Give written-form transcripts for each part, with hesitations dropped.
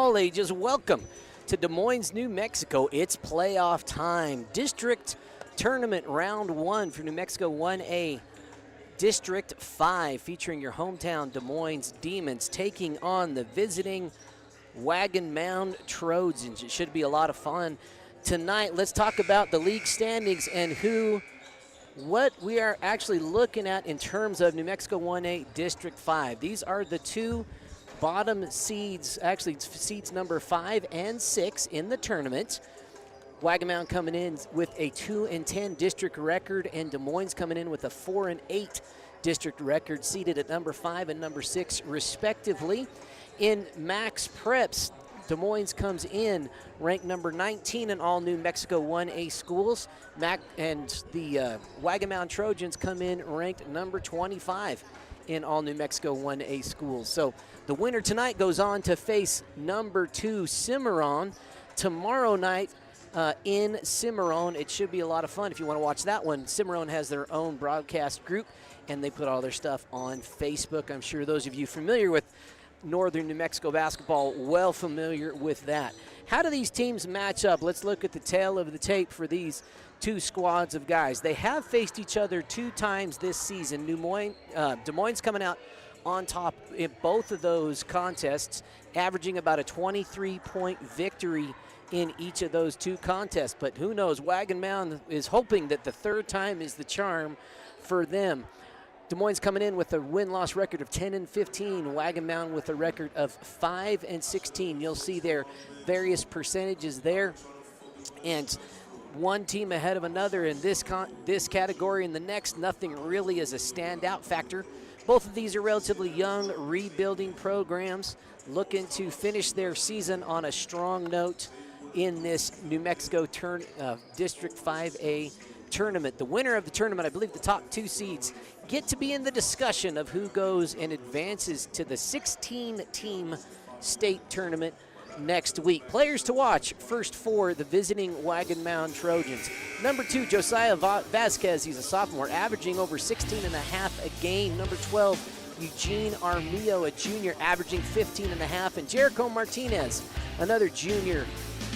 all ages. Welcome to Des Moines, New Mexico. It's playoff time. District Tournament Round 1 for New Mexico 1A. District 5 featuring your hometown Des Moines Demons taking on the visiting Wagon Mound Trojans. It should be a lot of fun tonight. Let's talk about the league standings and what we are actually looking at in terms of New Mexico 1A District 5. These are the two bottom seeds, actually seeds number 5 and 6 in the tournament. Wagon Mound coming in with a 2-10 district record, and Des Moines coming in with a 4-8 district record, seated at number 5 and number 6 respectively. In Max Preps, Des Moines comes in ranked number 19 in all New Mexico 1A schools. And the Wagon Mound Trojans come in ranked number 25 in all New Mexico 1A schools. So the winner tonight goes on to face number 2 Cimarron tomorrow night in Cimarron. It should be a lot of fun if you want to watch that one. Cimarron has their own broadcast group, and they put all their stuff on Facebook. I'm sure those of you familiar with Northern New Mexico basketball well familiar with that. How do these teams match up? Let's look at the tail of the tape for these two squads of guys. They have faced each other 2 times this season. Des Moines coming out on top in both of those contests, averaging about a 23-point victory in each of those 2 contests. But who knows, Wagon Mound is hoping that the 3rd time is the charm for them. Des Moines coming in with a win-loss record of 10-15. Wagon Mound with a record of 5-16. You'll see their various percentages there. And one team ahead of another in this category. In the next, nothing really is a standout factor. Both of these are relatively young, rebuilding programs looking to finish their season on a strong note in this New Mexico District 5A tournament. The winner of the tournament, I believe the top 2 seeds, get to be in the discussion of who goes and advances to the 16-team state tournament next week. Players to watch, first for the visiting Wagon Mound Trojans. Number 2, Josiah Vasquez, he's a sophomore, averaging over 16.5 a game. Number 12, Eugene Armillo, a junior, averaging 15.5. And Jericho Martinez, another junior,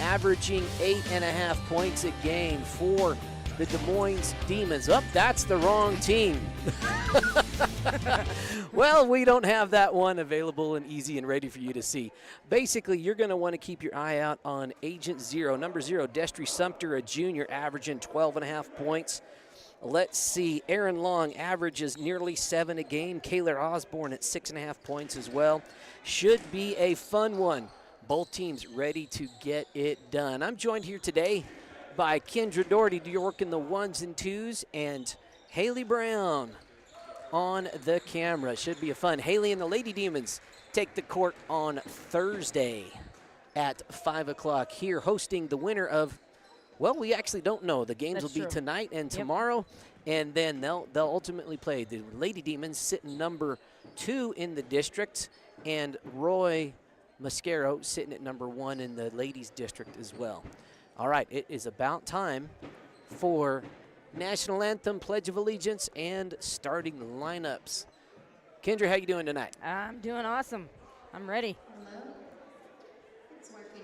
averaging 8.5 points a game for the Des Moines Demons. That's the wrong team. Well, we don't have that one available and easy and ready for you to see. Basically, you're going to want to keep your eye out on Agent 0. Number 0, Destry Sumter, a junior, averaging 12.5 points. Let's see, Aaron Long averages nearly 7 a game. Kaylor Osborne at 6.5 points as well. Should be a fun one. Both teams ready to get it done. I'm joined here today by Kendra Doherty, working the 1s and 2s, and Haley Brown on the camera. Should be a fun. Haley and the Lady Demons take the court on Thursday at 5 o'clock here, hosting the winner of, well, we actually don't know. The games will be tonight and tomorrow, and then they'll ultimately play. The Lady Demons sitting number 2 in the district, and Roy Mascaro sitting at number 1 in the ladies district as well. All right, it is about time for National Anthem, Pledge of Allegiance, and starting lineups. Kendra, how you doing tonight? I'm doing awesome. I'm ready. Hello. It's working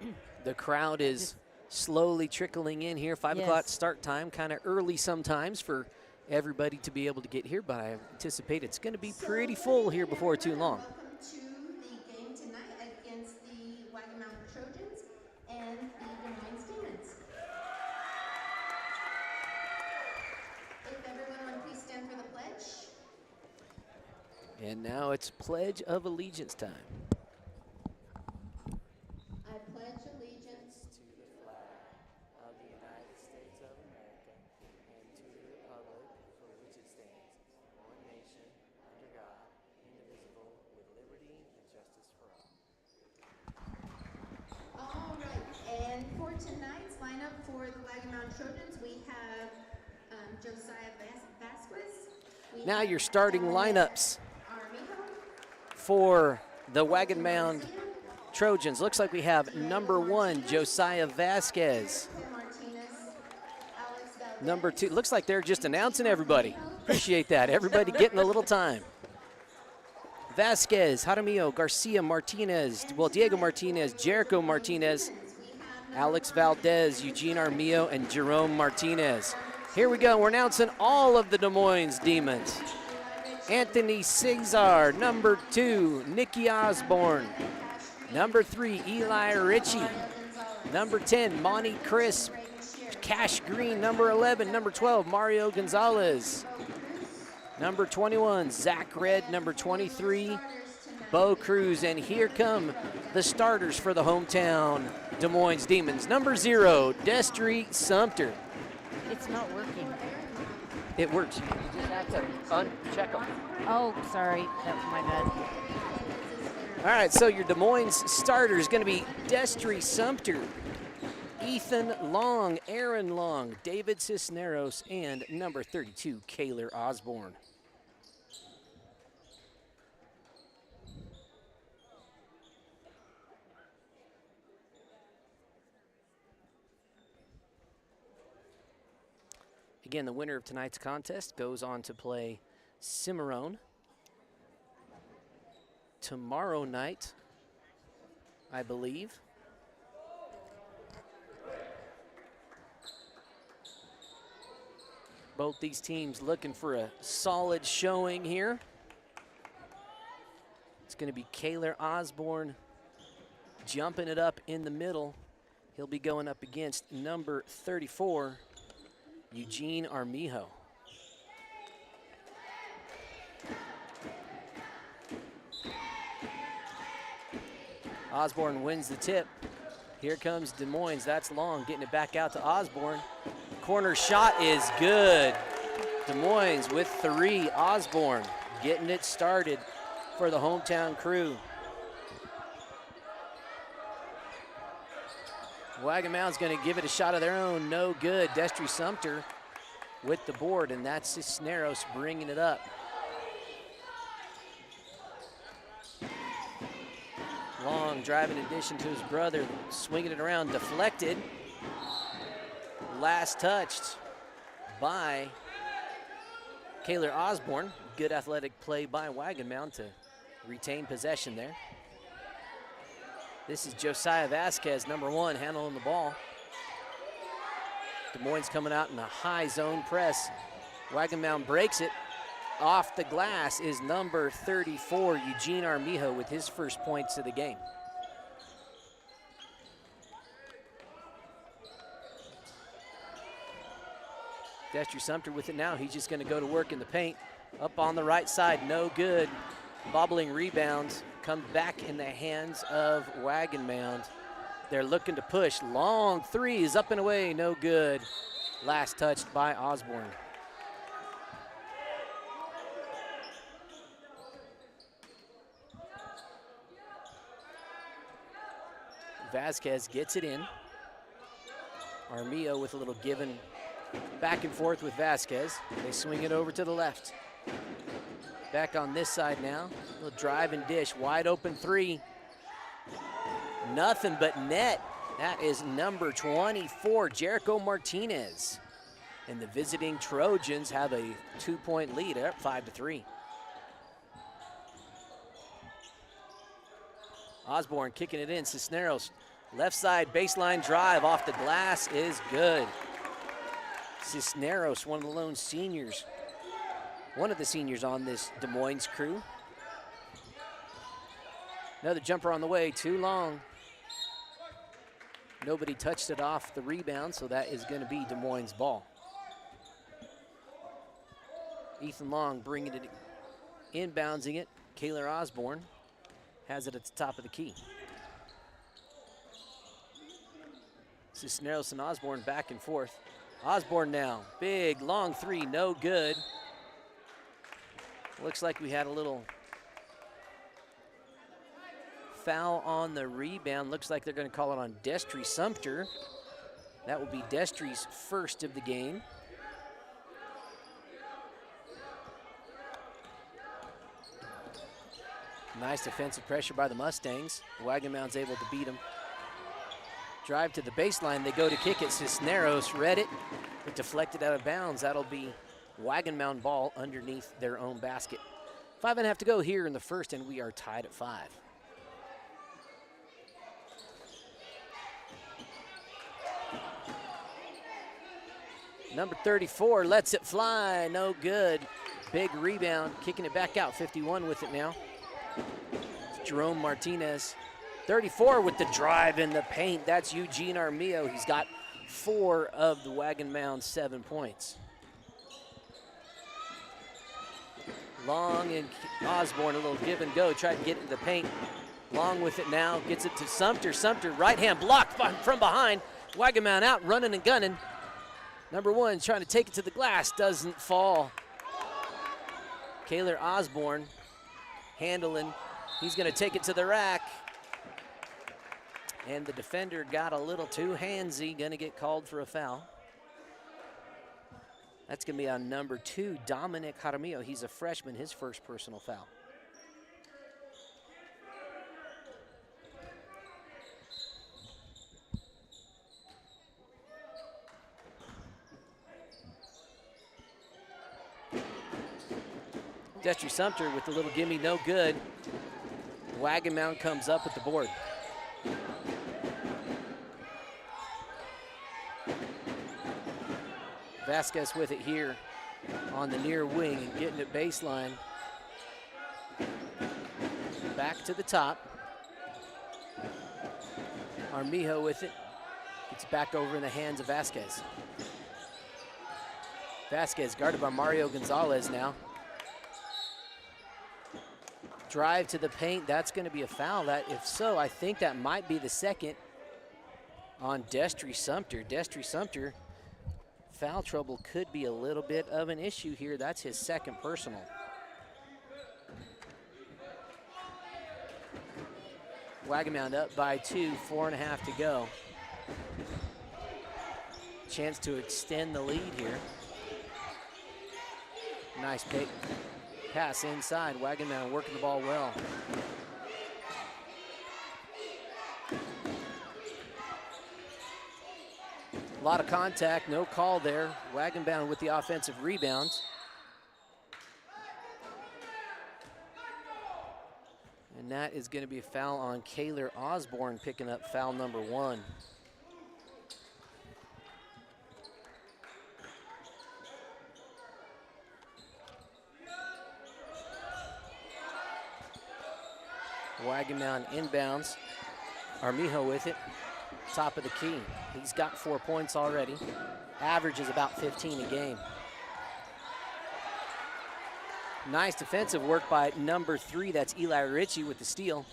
now. The crowd is slowly trickling in here. 5 o'clock start time, kind of early sometimes for everybody to be able to get here, but I anticipate it's going to be pretty full here before too long. Welcome to the game tonight against the Wagon Mound Trojans and the Des Moines Demons. If everyone would please stand for the pledge. And now it's Pledge of Allegiance time. I pledge allegiance To the flag of the United States of America and to the republic for which it stands, one nation, under God, indivisible, with liberty and justice for all. All right, and for tonight's lineup for the Wagon Mound Trojans, we have Josiah Vasquez. Now your starting lineups Armijo, for the Wagon Mound Trojans. Looks like we have number 1, Josiah Vasquez. Martinez, Alex Valdez, Number 2, looks like they're just announcing everybody. Appreciate that. Everybody getting a little time. Vasquez, Jaramillo, Garcia, Martinez, well, Diego Martinez, Jericho Martinez, Alex Valdez, Eugene Armillo, and Jerome Martinez. Here we go. We're announcing all of the Des Moines Demons. Anthony Cesar, number 2, Nicky Osborne. Number 3, Eli Ritchie. Number 10, Monty Crisp. Cash Green, number 11. Number 12, Mario Gonzalez. Number 21, Zach Red. Number 23, Bo Cruz. And here come the starters for the hometown Des Moines Demons. Number 0, Destry Sumter. It's not working. It works. You just have to uncheck them. Oh, sorry. That was my bad. All right, so your Des Moines starter is going to be Destry Sumter, Ethan Long, Aaron Long, David Cisneros, and number 32, Kaylor Osborne. Again, the winner of tonight's contest goes on to play Cimarron tomorrow night, I believe. Both these teams looking for a solid showing here. It's going to be Kaylor Osborne jumping it up in the middle. He'll be going up against number 34, Eugene Armijo. Osborne wins the tip. Here comes Des Moines. That's Long, getting it back out to Osborne. Corner shot is good. Des Moines with 3. Osborne getting it started for the hometown crew. Wagon Mound's going to give it a shot of their own. No good. Destry Sumter with the board, and that's Cisneros bringing it up. Long driving addition to his brother, swinging it around, deflected. Last touched by Kaylor Osborne. Good athletic play by Wagon Mound to retain possession there. This is Josiah Vasquez, number 1, handling the ball. Des Moines coming out in a high zone press. Wagon Mound breaks it. Off the glass is number 34, Eugene Armijo, with his first points of the game. Destry Sumter with it now. He's just going to go to work in the paint. Up on the right side, no good. Bobbling rebounds come back in the hands of Wagon Mound. They're looking to push. Long 3 is up and away, no good. Last touched by Osborne. Vasquez gets it in. Armijo with a little given back and forth with Vasquez. They swing it over to the left. Back on this side now. A little drive and dish, wide open 3. Nothing but net. That is number 24, Jericho Martinez. And the visiting Trojans have a 2-point lead. They're up 5-3. Osborne kicking it in. Cisneros, left side baseline drive off the glass is good. Cisneros, one of the lone seniors. One of the seniors on this Des Moines crew. Another jumper on the way, too long. Nobody touched it off the rebound, so that is going to be Des Moines' ball. Ethan Long bringing it, inbouncing it. Kaylor Osborne has it at the top of the key. Cisneros and Osborne back and forth. Osborne now, big, long 3, no good. Looks like we had a little foul on the rebound. Looks like they're going to call it on Destry Sumter. That will be Destry's first of the game. Nice defensive pressure by the Mustangs. Wagon Mound's able to beat them. Drive to the baseline, they go to kick it. Cisneros read it, but deflected out of bounds. That'll be Wagon Mound ball underneath their own basket. 5.5 to go here in the first, and we are tied at 5. Number 34 lets it fly, no good. Big rebound, kicking it back out, 51 with it now. It's Jerome Martinez. 34 with the drive in the paint, that's Eugene Armijo. He's got 4 of the Wagon Mound 7 points. Long and Osborne, a little give and go, tried to get into the paint. Long with it now, gets it to Sumter. Sumter, right hand blocked from behind. Wagon Mound out, running and gunning. Number 1 trying to take it to the glass, doesn't fall. Kaylor Osborne handling. He's going to take it to the rack. And the defender got a little too handsy, going to get called for a foul. That's going to be on number 2, Dominic Jaramillo. He's a freshman, his first personal foul. Destry Sumter with the little gimme, no good. Wagon Mound comes up with the board. Vasquez with it here on the near wing and getting it baseline. Back to the top. Armijo with it. Gets back over in the hands of Vasquez. Vasquez guarded by Mario Gonzalez now. Drive to the paint, that's going to be a foul. That, if so, I think that might be the second on Destry Sumter. Destry Sumter, foul trouble could be a little bit of an issue here. That's his second personal. Wagon Mound up by 2, 4.5 to go. Chance to extend the lead here. Nice pick. Pass inside, Wagon Mound working the ball well. A lot of contact, no call there. Wagon Mound with the offensive rebound. And that is going to be a foul on Kaylor Osborne, picking up foul number 1. Wagon Mound inbounds. Armijo with it, top of the key. He's got 4 points already. Average is about 15 a game. Nice defensive work by number 3, that's Eli Ritchie with the steal.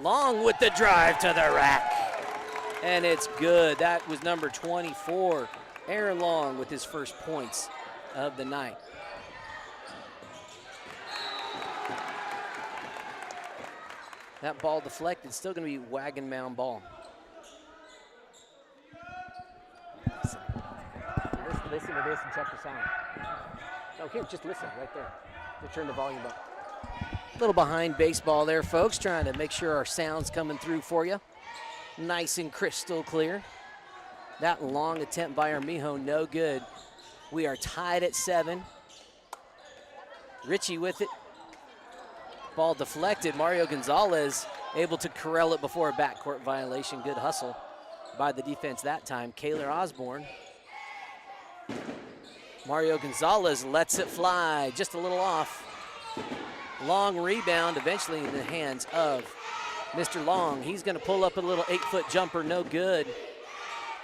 Long with the drive to the rack. And it's good. That was number 24, Aaron Long with his first points of the night. That ball deflected, still going to be Wagon Mound ball. Listen to this and check the sound. Oh, here, just listen right there. We'll turn the volume up. A little behind baseball there, folks, trying to make sure our sound's coming through for you. Nice and crystal clear. That long attempt by Armijo, no good. We are tied at 7. Ritchie with it. Ball deflected. Mario Gonzalez able to corral it before a backcourt violation. Good hustle by the defense that time. Kaylor Osborne. Mario Gonzalez lets it fly, just a little off. Long rebound, eventually in the hands of Mr. Long. He's going to pull up a little 8-foot jumper, no good.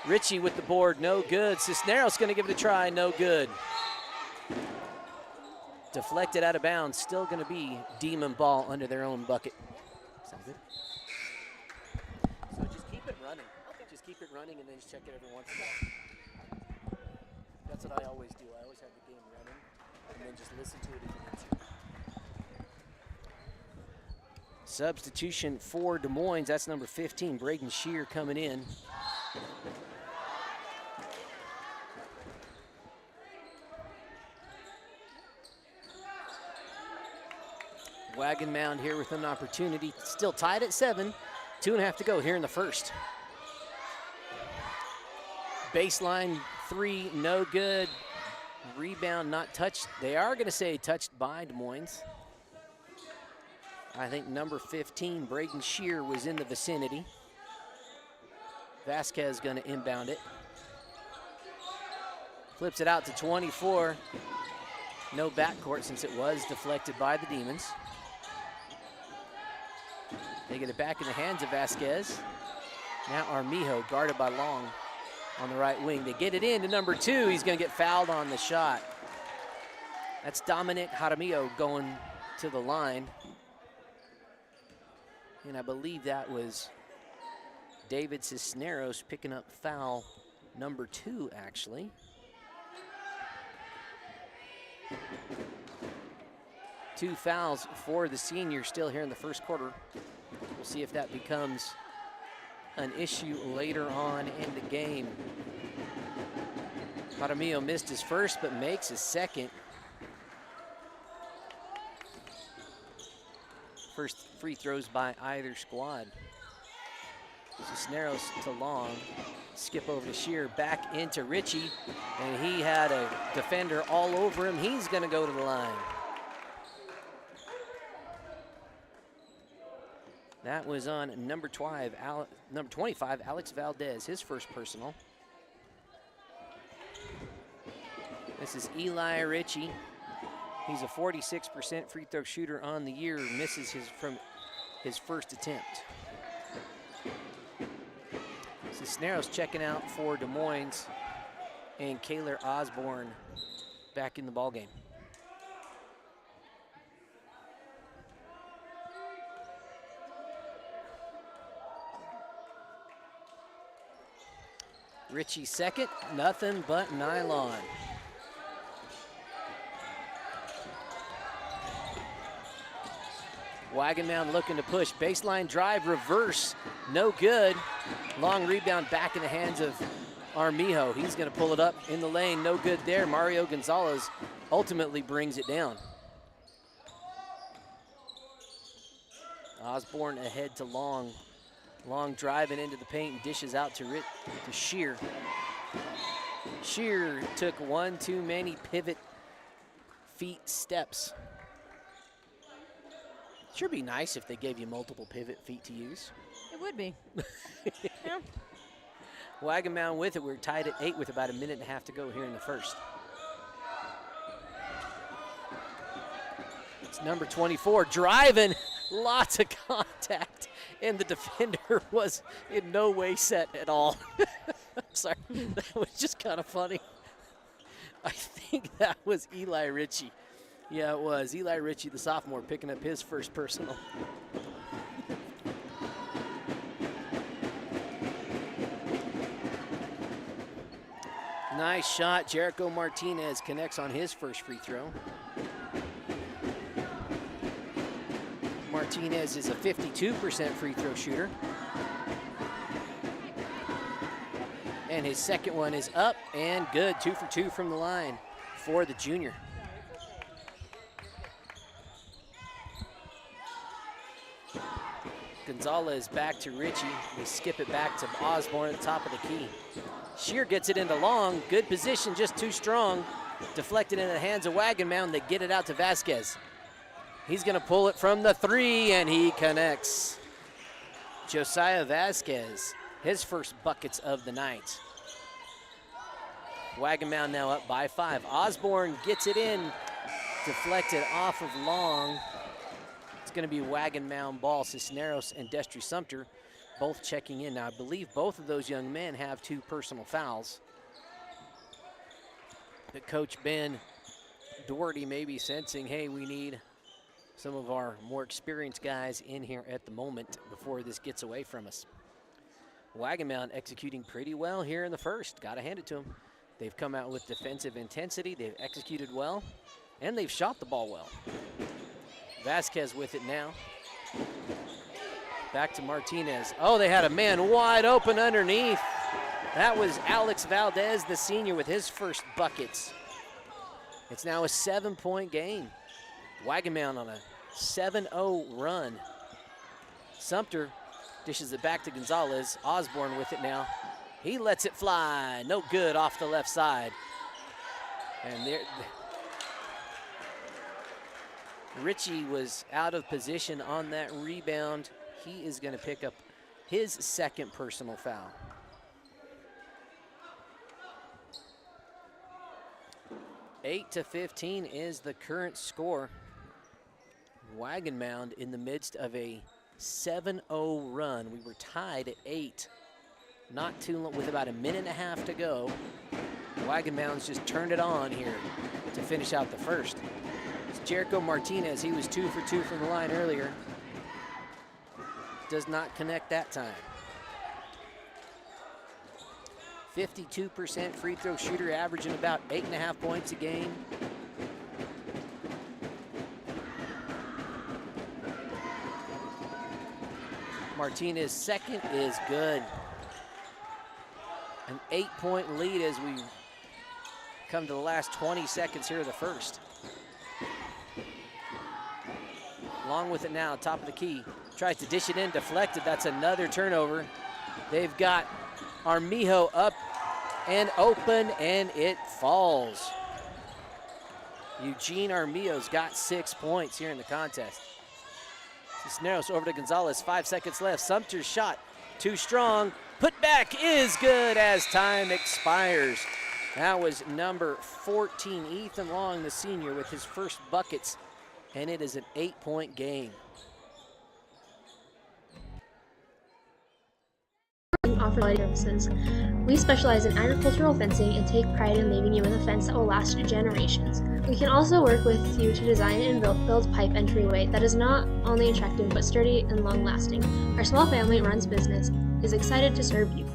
Ritchie with the board, no good. Cisneros going to give it a try, no good. Deflected out of bounds, still going to be Demon ball under their own bucket. Sound good? So just keep it running. Okay. Just keep it running and then just check it every once in a while. That's what I always do. I always have the game running and then just listen to it if you need to. Substitution for Des Moines, that's number 15, Braden Shear coming in. Wagon Mound here with an opportunity. Still tied at 7. 2.5 to go here in the first. Baseline 3, no good. Rebound not touched. They are going to say touched by Des Moines. I think number 15, Braden Shear, was in the vicinity. Vasquez going to inbound it. Flips it out to 24. No backcourt since it was deflected by the Demons. They get it back in the hands of Vasquez. Now Armijo guarded by Long on the right wing. They get it in to number 2. He's going to get fouled on the shot. That's Dominic Jaramillo going to the line. And I believe that was David Cisneros picking up foul number 2, actually. Two fouls for the senior still here in the first quarter. We'll see if that becomes an issue later on in the game. Jaramillo missed his first, but makes his second. First free throws by either squad. Cisneros to Long, skip over to Shear, back into Ritchie, and he had a defender all over him. He's gonna go to the line. That was on number 25, Alex Valdez, his first personal. This is Eli Ritchie. He's a 46% free throw shooter on the year, misses from his first attempt. Cisneros checking out for Des Moines, and Kaylor Osborne back in the ballgame. Ritchie second, nothing but nylon. Wagon Mound looking to push. Baseline drive, reverse, no good. Long rebound back in the hands of Armijo. He's going to pull it up in the lane, no good there. Mario Gonzalez ultimately brings it down. Osborne ahead to Long. Long driving into the paint and dishes out to Shear. Shear took one too many pivot feet steps. Sure be nice if they gave you multiple pivot feet to use. It would be. Yeah. Wagon Mound with it. We're tied at 8 with about a minute and a half to go here in the first. It's number 24 driving. Lots of contact. And the defender was in no way set at all. Sorry, that was just kind of funny. I think that was Eli Ritchie. Yeah, it was. Eli Ritchie, the sophomore, picking up his first personal. Nice shot. Jericho Martinez connects on his first free throw. Martinez is a 52% free throw shooter. And his second one is up and good. 2 for 2 from the line for the junior. Gonzalez back to Ritchie. We skip it back to Osborne at the top of the key. Shear gets it into Long. Good position, just too strong. Deflected in the hands of Wagon Mound. They get it out to Vasquez. He's going to pull it from the 3, and he connects. Josiah Vasquez, his first buckets of the night. Wagon Mound now up by 5. Osborne gets it in, deflected off of Long. It's going to be Wagon Mound ball. Cisneros and Destry Sumter both checking in. Now, I believe both of those young men have 2 personal fouls. But Coach Ben Doherty may be sensing, hey, we need some of our more experienced guys in here at the moment before this gets away from us. Wagon Mound executing pretty well here in the first. Got to hand it to them. They've come out with defensive intensity. They've executed well, and they've shot the ball well. Vasquez with it now. Back to Martinez. Oh, they had a man wide open underneath. That was Alex Valdez, the senior, with his first buckets. It's now a 7-point game. Wagon Mound on a 7-0 run. Sumter dishes it back to Gonzalez. Osborne with it now. He lets it fly. No good off the left side. And Richie was out of position on that rebound. He is going to pick up his second personal foul. Eight to 15 is the current score. Wagon Mound in the midst of a 7-0 run. We were tied at 8. Not too long, with about a minute and a half to go. Wagon Mound's just turned it on here to finish out the first. It's Jericho Martinez. He was 2 for 2 from the line earlier. Does not connect that time. 52% free throw shooter, averaging about 8.5 points a game. Martinez second is good. An 8-point lead as we come to the last 20 seconds here of the first. Along with it now, top of the key. Tries to dish it in, deflected. That's another turnover. They've got Armijo up and open, and it falls. Eugene Armijo's got 6 points here in the contest. Cisneros over to Gonzalez, 5 seconds left. Sumter's shot, too strong. Put back is good as time expires. That was number 14, Ethan Long, the senior, with his first buckets, and it is an 8-point game. Offer services. We specialize in agricultural fencing and take pride in leaving you with a fence that will last generations. We can also work with you to design and build pipe entryway that is not only attractive but sturdy and long-lasting. Our small family-run business is excited to serve you.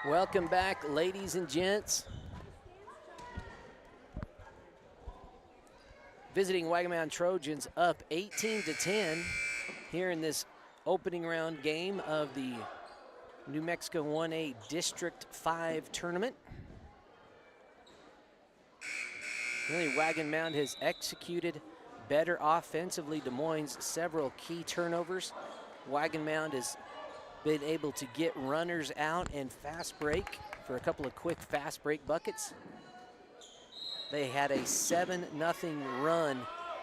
Welcome back, ladies and gents. Visiting Wagon Mound Trojans up 18-10 here in this opening round game of the New Mexico 1A District 5 tournament. Really, Wagon Mound has executed better offensively. Des Moines, several key turnovers. Wagon Mound has been able to get runners out and fast break for a couple of quick fast break buckets. They had a 7-0 run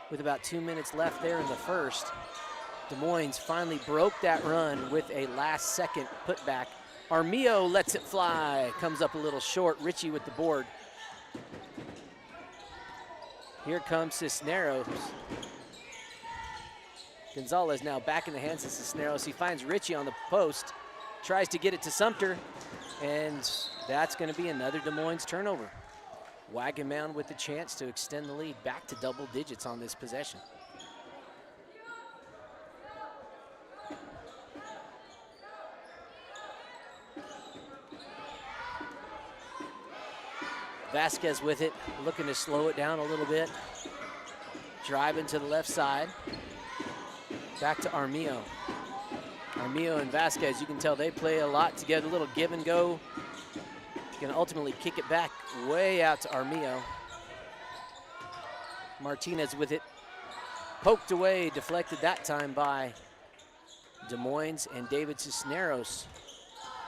with about 2 minutes left there in the first. Des Moines finally broke that run with a last-second putback. Armijo lets it fly, comes up a little short. Richie with the board. Here comes Cisneros. Gonzalez now back in the hands of Cisneros. He finds Richie on the post, tries to get it to Sumter, and that's going to be another Des Moines turnover. Wagon Mound with the chance to extend the lead back to double digits on this possession. Vasquez with it, looking to slow it down a little bit. Driving to the left side. Back to Armijo. Armijo and Vasquez, you can tell they play a lot together, a little give and go. Going to ultimately kick it back way out to Armijo. Martinez with it. Poked away, deflected that time by Des Moines, and David Cisneros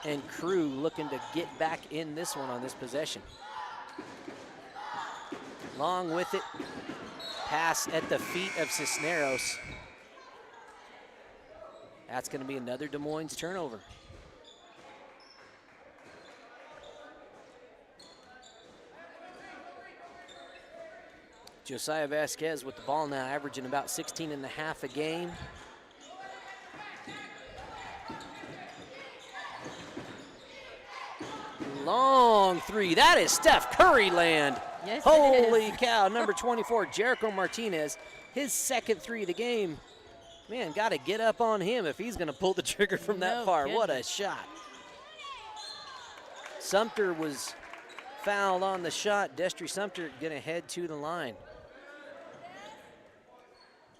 and crew looking to get back in this one on this possession. Long with it. Pass at the feet of Cisneros. That's going to be another Des Moines turnover. Josiah Vasquez with the ball now, averaging about 16.5 a game. Long three. That is Steph Curry land. Yes, Holy cow. Number 24, Jericho Martinez. His second three of the game. Man, got to get up on him if he's going to pull the trigger from that far. What a shot. Sumter was fouled on the shot. Destry Sumter going to head to the line.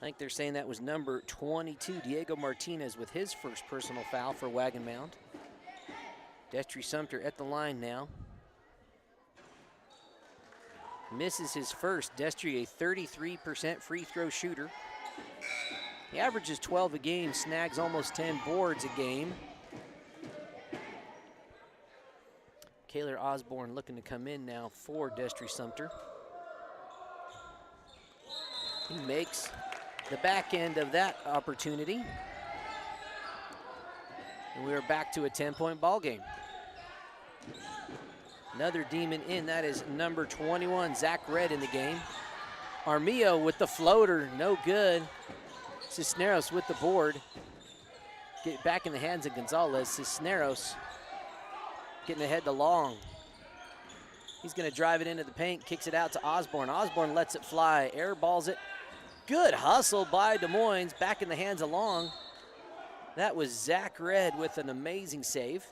I think they're saying that was number 22, Diego Martinez, with his first personal foul for Wagon Mound. Destry Sumter at the line now. Misses his first. Destry, a 33% free throw shooter. He averages 12 a game, snags almost 10 boards a game. Kaylor Osborne looking to come in now for Destry Sumter. He makes the back end of that opportunity. And we are back to a 10-point ball game. Another Demon in, that is number 21, Zach Red in the game. Armillo with the floater, no good. Cisneros with the board. Get back in the hands of Gonzalez. Cisneros getting ahead to Long. He's gonna drive it into the paint, kicks it out to Osborne. Osborne lets it fly, airballs it. Good hustle by Des Moines, back in the hands of Long. That was Zach Red with an amazing save.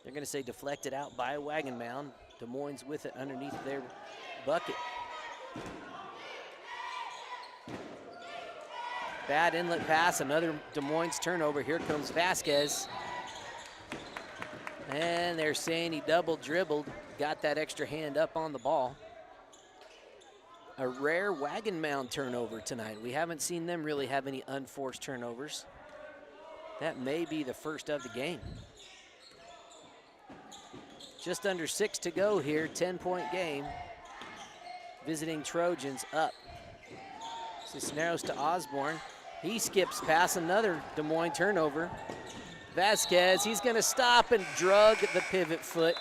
They're gonna say deflected out by Wagon Mound. Des Moines with it underneath their bucket. Bad inlet pass, another Des Moines turnover. Here comes Vasquez. And they're saying he double dribbled, got that extra hand up on the ball. A rare Wagon Mound turnover tonight. We haven't seen them really have any unforced turnovers. That may be the first of the game. Just under 6 to go here, 10-point game. Visiting Trojans up. Cisneros to Osborne. He skips past another Des Moines turnover. Vasquez, he's gonna stop and drug the pivot foot.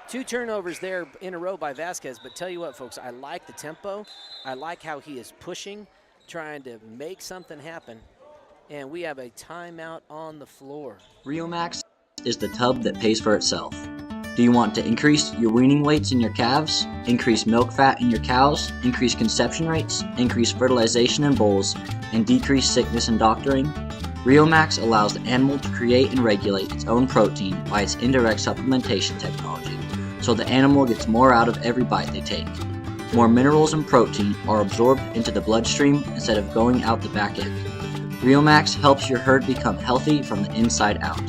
2 turnovers there in a row by Vasquez, but tell you what, folks, I like the tempo. I like how he is pushing, trying to make something happen. And we have a timeout on the floor. RioMax is the tub that pays for itself. Do you want to increase your weaning weights in your calves, increase milk fat in your cows, increase conception rates, increase fertilization in bulls, and decrease sickness and doctoring? RioMax allows the animal to create and regulate its own protein by its indirect supplementation technology, so the animal gets more out of every bite they take. More minerals and protein are absorbed into the bloodstream instead of going out the back end. RioMax helps your herd become healthy from the inside out.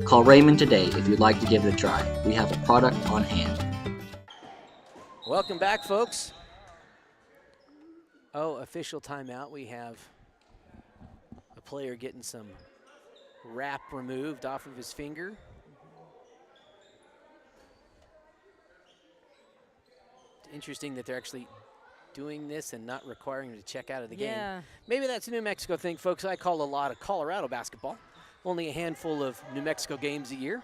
Call Raymond today if you'd like to give it a try. We have a product on hand. Welcome back, folks. Oh, official timeout. We have a player getting some wrap removed off of his finger. Interesting that they're actually doing this and not requiring him to check out of the game. Maybe that's a New Mexico thing, folks. I call a lot of Colorado basketball. Only a handful of New Mexico games a year.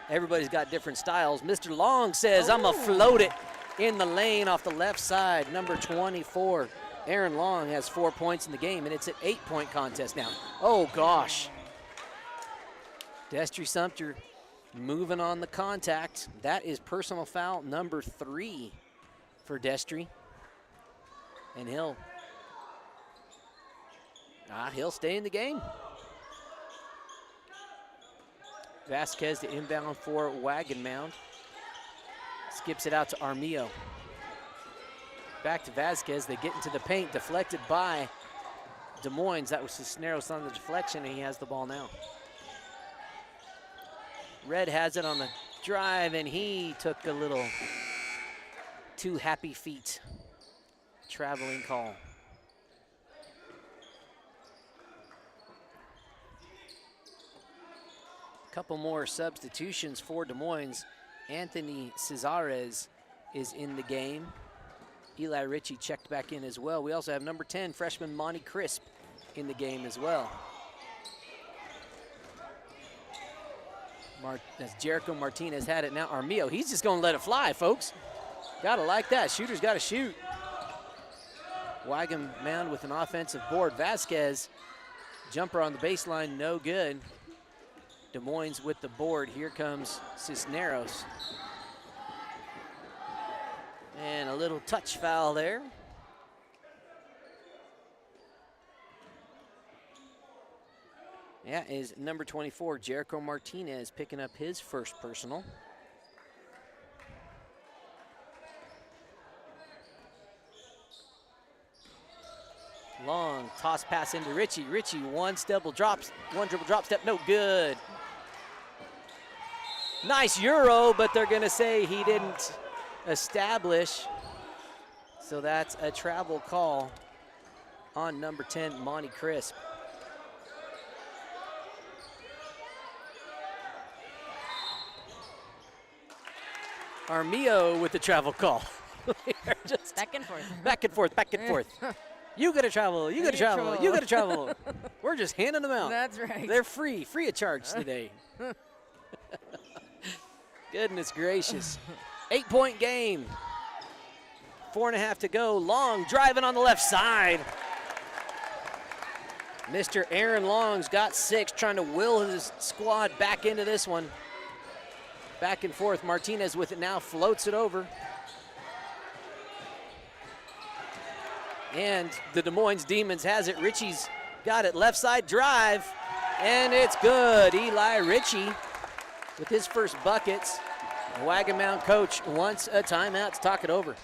Everybody's got different styles. Mr. Long says, I'm going to float it in the lane off the left side. Number 24, Aaron Long has 4 points in the game, and it's an 8-point contest now. Oh, gosh. Destry Sumter moving on the contact. That is personal foul number 3 for Destry. And he'll stay in the game. Vasquez to inbound for Wagon Mound. Skips it out to Armillo. Back to Vasquez. They get into the paint, deflected by Des Moines. That was Cisneros on the deflection, and he has the ball now. Red has it on the drive, and he took a little too happy feet. Traveling call. Couple more substitutions for Des Moines. Anthony Cesares is in the game. Eli Ritchie checked back in as well. We also have number 10, freshman Monty Crisp in the game as well. That's Jericho Martinez had it now. Armillo, he's just gonna let it fly, folks. Gotta like that, shooter's gotta shoot. Wagon Mound with an offensive board. Vasquez, jumper on the baseline, no good. Des Moines with the board. Here comes Cisneros. And a little touch foul there. That is number 24, Jericho Martinez, picking up his first personal. Long toss pass into Ritchie. Ritchie, one dribble drop step, no good. Nice Euro, but they're gonna say he didn't establish. So that's a travel call. on number 10, Monty Crisp. Armio with the travel call. Just Back and forth. back and forth, back and forth. You gotta travel, you gotta travel, you gotta travel. We're just handing them out. That's right. They're free of charge today. Goodness gracious. 8-point game. 4.5 to go. Long driving on the left side. Mr. Aaron Long's got 6, trying to will his squad back into this one. Back and forth. Martinez with it now, floats it over. And the Des Moines Demons has it. Ritchie's got it. Left side drive. And it's good. Eli Ritchie with his first buckets. The Wagon Mound coach wants a timeout to talk it over.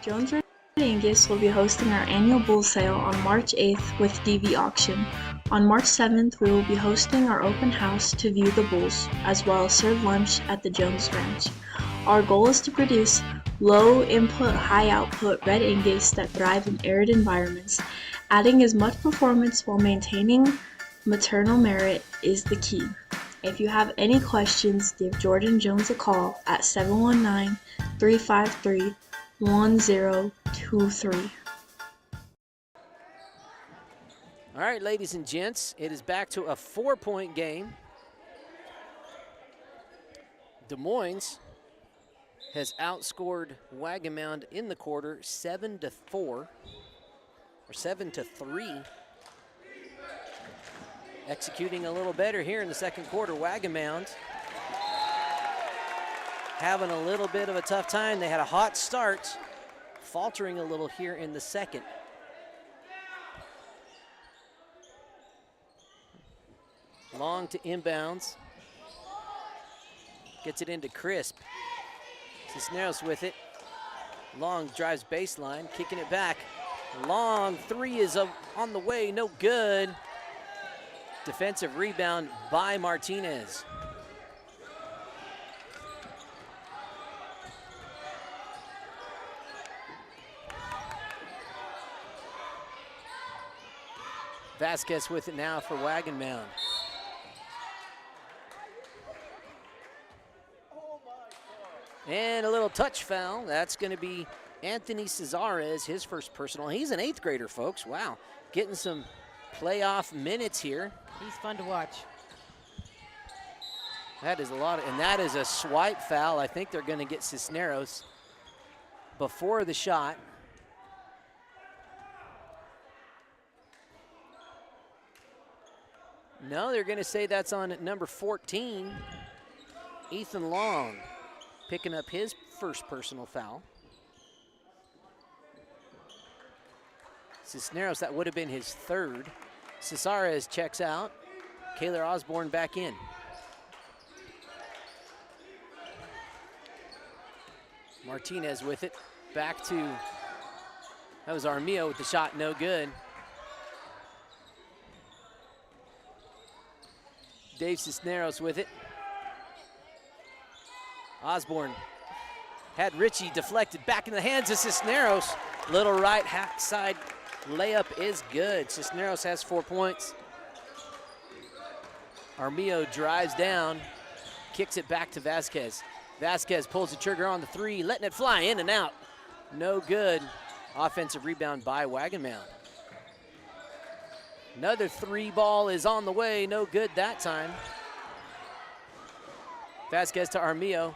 Jones Red Angus will be hosting our annual bull sale on March 8th with DV auction. On March 7th, we will be hosting our open house to view the bulls, as well as serve lunch at the Jones Ranch. Our goal is to produce low input, high output Red Angus that thrive in arid environments. Adding as much performance while maintaining maternal merit is the key. If you have any questions, give Jordan Jones a call at 719-353-1023. All right, ladies and gents, it is back to a 4-point game. Des Moines has outscored Wagon Mound in the quarter 7-4 or 7-3. Executing a little better here in the second quarter. Wagon Mound having a little bit of a tough time. They had a hot start, faltering a little here in the second. Long to inbounds. Gets it into Crisp. Cisneros with it. Long drives baseline, kicking it back. Long three is on the way, no good. Defensive rebound by Martinez. Vasquez with it now for Wagon Mound. And a little touch foul. That's going to be Anthony Cesares, his first personal. He's an 8th grader, folks. Wow, getting some playoff minutes here. He's fun to watch. That is a lot, and that is a swipe foul. I think they're going to get Cisneros before the shot. No, they're going to say that's on number 14, Ethan Long, picking up his first personal foul. Cisneros, that would have been his 3rd. Cesares checks out. Kaylor Osborne back in. Martinez with it. Back to, that was Armio with the shot, no good. Dave Cisneros with it. Osborne had Ritchie deflected back in the hands of Cisneros. Little right side layup is good. Cisneros has 4 points. Armio drives down, kicks it back to Vasquez. Vasquez pulls the trigger on the 3, letting it fly in and out. No good. Offensive rebound by Wagon Mound. Another 3 ball is on the way, no good that time. Vasquez to Armio.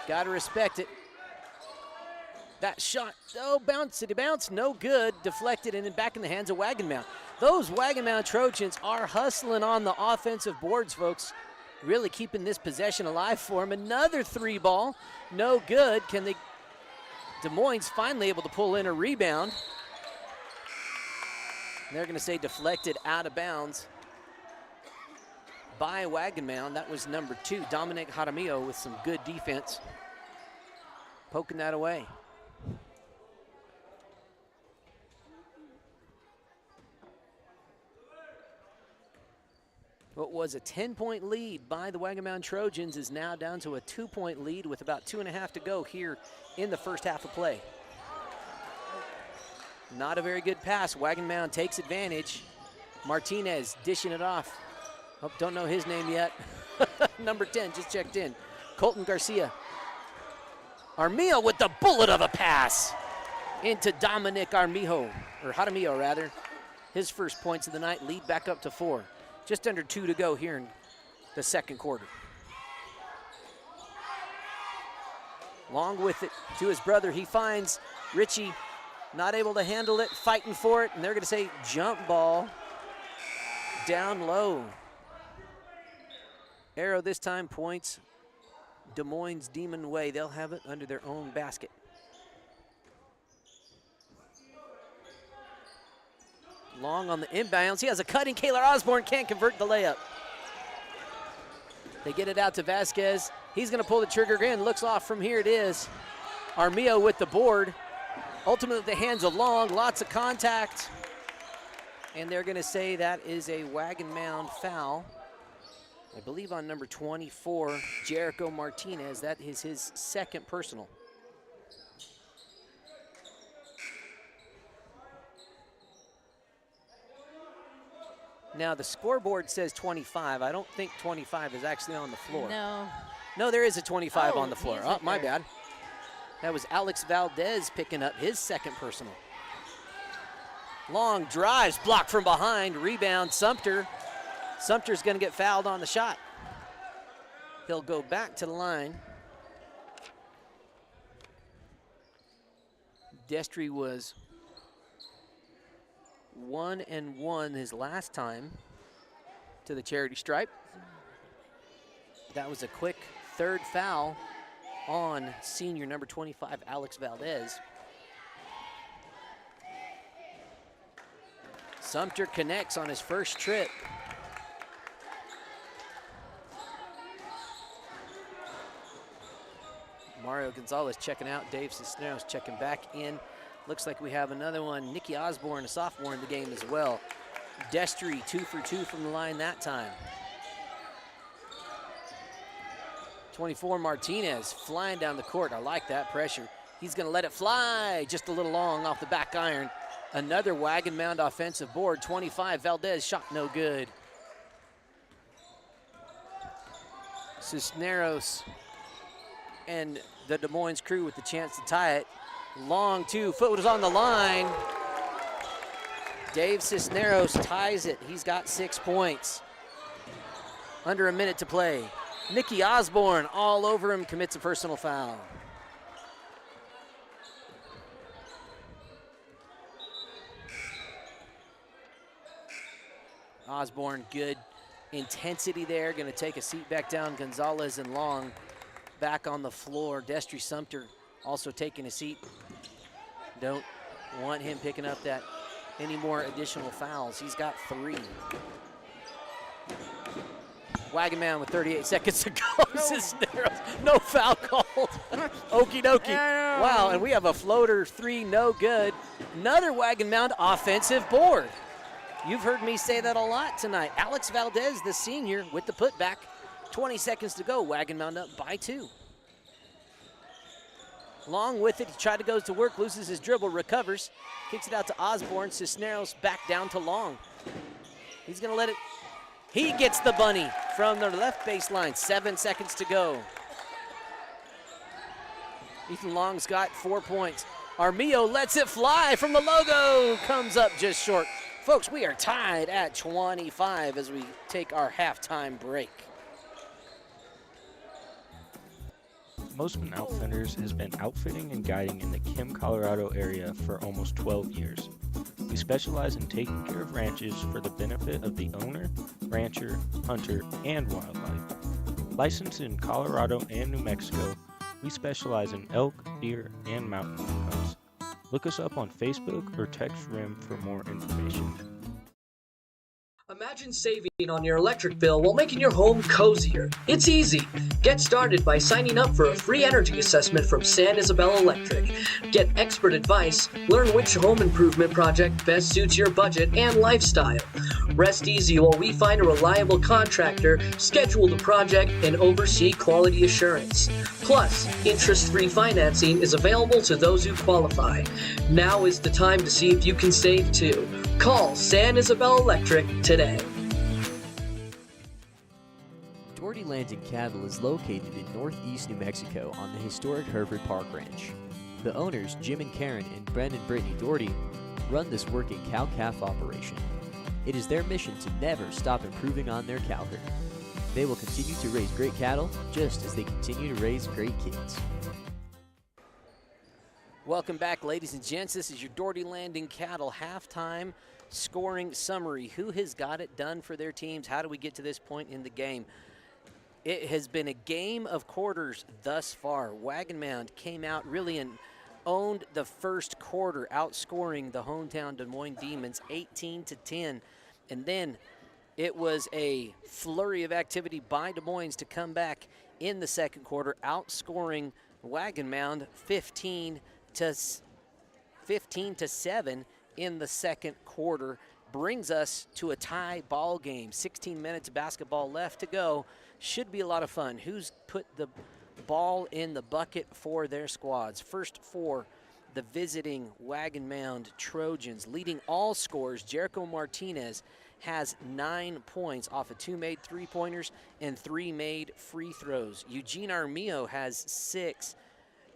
Gotta respect it. That shot, oh, bounce, no good. Deflected and then back in the hands of Wagon Mound. Those Wagon Mound Trojans are hustling on the offensive boards, folks. Really keeping this possession alive for them. Another 3 ball, no good. Des Moines finally able to pull in a rebound. They're gonna say deflected out of bounds by Wagon Mound. That was number 2, Dominic Jaramillo, with some good defense. Poking that away. What was a 10-point lead by the Wagon Mound Trojans is now down to a 2-point lead with about 2.5 to go here in the first half of play. Not a very good pass. Wagon Mound takes advantage. Martinez dishing it off. Oh, don't know his name yet. Number 10 just checked in. Colton Garcia. Armijo with the bullet of a pass into Dominic Jaramillo rather. His first points of the night, lead back up to 4. Just under 2 to go here in the second quarter. Long with it to his brother. He finds Richie, not able to handle it, fighting for it, and they're going to say jump ball down low. Arrow this time points Des Moines Demon way. They'll have it under their own basket. Long on the inbounds. He has a cutting. Kaylor Osborne can't convert the layup. They get it out to Vasquez. He's going to pull the trigger again. Looks off from here. It is Armijo with the board. Ultimately, the hands of Long. Lots of contact. And they're going to say that is a Wagon Mound foul. I believe on number 24, Jericho Martinez. That is his second personal. Now, the scoreboard says 25. I don't think 25 is actually on the floor. No, there is a 25 on the floor. Oh, my bad. That was Alex Valdez picking up his second personal. Long drives, blocked from behind, rebound, Sumter. Sumter's going to get fouled on the shot. He'll go back to the line. Destry was 1-1 his last time to the charity stripe. That was a quick third foul on senior number 25, Alex Valdez. Sumter connects on his first trip. Mario Gonzalez checking out. Dave Cisneros checking back in. Looks like we have another one. Nicky Osborne, a sophomore in the game as well. Destry, 2 for 2 from the line that time. 24, Martinez flying down the court. I like that pressure. He's going to let it fly just a little long off the back iron. Another Wagon Mound offensive board. 25, Valdez, shot no good. Cisneros and the Des Moines crew with the chance to tie it. Long 2, foot was on the line. Dave Cisneros ties it. He's got 6 points. Under a minute to play. Nicky Osborne all over him, commits a personal foul. Osborne, good intensity there. Going to take a seat back down. Gonzalez and Long back on the floor. Destry Sumter also taking a seat. Don't want him picking up that any more additional fouls. He's got 3. Wagon Mound with 38 seconds to go. Cisneros, no foul called. Okie dokie. Wow, and we have a floater 3, no good. Another Wagon Mound offensive board. You've heard me say that a lot tonight. Alex Valdez, the senior, with the putback. 20 seconds to go. Wagon Mound up by 2. Long with it. He tried to go to work, loses his dribble, recovers, kicks it out to Osborne. Cisneros back down to Long. He's going to let it. He gets the bunny from the left baseline. 7 seconds to go. Ethan Long's got 4 points. Armijo lets it fly from the logo. Comes up just short. Folks, we are tied at 25 as we take our halftime break. Mosiman Outfitters has been outfitting and guiding in the Kim, Colorado area for almost 12 years. We specialize in taking care of ranches for the benefit of the owner, rancher, hunter, and wildlife. Licensed in Colorado and New Mexico, we specialize in elk, deer, and mountain outcomes. Look us up on Facebook or text RIM for more information. Imagine saving on your electric bill while making your home cozier. It's easy. Get started by signing up for a free energy assessment from San Isabel Electric. Get expert advice, learn which home improvement project best suits your budget and lifestyle. Rest easy while we find a reliable contractor, schedule the project, and oversee quality assurance. Plus, interest-free financing is available to those who qualify. Now is the time to see if you can save too. Call San Isabel Electric today. Doherty Landing Cattle is located in northeast New Mexico on the historic Hereford Park Ranch. The owners, Jim and Karen and Brendan and Brittany Doherty, run this working cow-calf operation. It is their mission to never stop improving on their cow herd. They will continue to raise great cattle just as they continue to raise great kids. Welcome back, ladies and gents. This is your Doherty Landing Cattle halftime scoring summary. Who has got it done for their teams? How do we get to this point in the game? It has been a game of quarters thus far. Wagon Mound came out really and owned the first quarter, outscoring the hometown Des Moines Demons 18-10. And then it was a flurry of activity by Des Moines to come back in the second quarter, outscoring Wagon Mound 15-7 in the second quarter. Brings us to a tie ball game. 16 minutes of basketball left to go. Should be a lot of fun. Who's put the ball in the bucket for their squads? First for the visiting Wagon Mound Trojans. Leading all scorers, Jericho Martinez has 9 points off of 2 made three-pointers and 3 made free throws. Eugene Armillo has 6.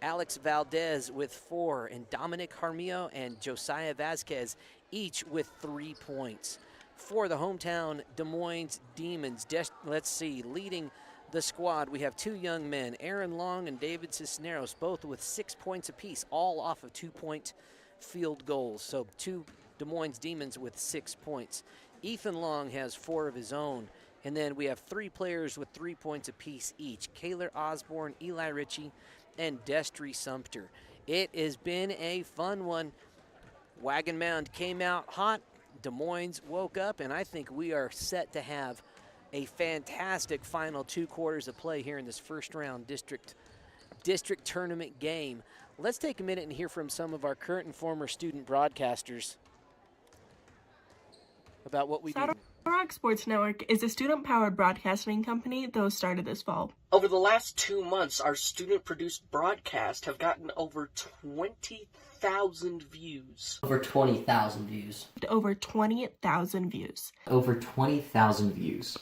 Alex Valdez with 4. And Dominic Armillo and Josiah Vasquez each with 3 points. For the hometown Des Moines Demons, let's see, leading the squad, we have 2 young men, Aaron Long and David Cisneros, both with 6 points apiece, all off of 2-point field goals. So 2 Des Moines Demons with 6 points. Ethan Long has 4 of his own. And then we have 3 players with 3 points apiece each, Kaylor Osborne, Eli Ritchie, and Destry Sumter. It has been a fun one. Wagon Mound came out hot. Des Moines woke up, and I think we are set to have a fantastic final 2 quarters of play here in this first round district tournament game. Let's take a minute and hear from some of our current and former student broadcasters about what we do. Saddle Rock Sports Network is a student-powered broadcasting company that was started this fall. Over the last 2 months, our student-produced broadcasts have gotten over 20,000 views. Over 20,000 views. Over 20,000 views. Over 20,000 views.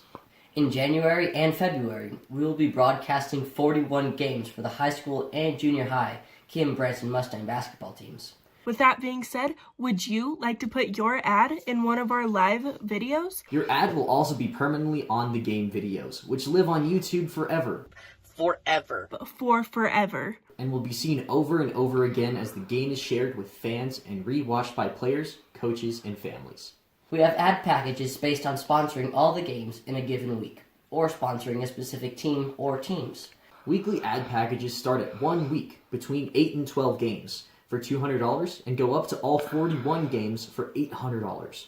In January and February, we will be broadcasting 41 games for the high school and junior high Kim Branson Mustang basketball teams. With that being said, would you like to put your ad in one of our live videos? Your ad will also be permanently on the game videos, which live on YouTube forever. Forever. For forever. And will be seen over and over again as the game is shared with fans and re-watched by players, coaches, and families. We have ad packages based on sponsoring all the games in a given week, or sponsoring a specific team or teams. Weekly ad packages start at 1 week, between 8 and 12 games, for $200 and go up to all 41 games for $800.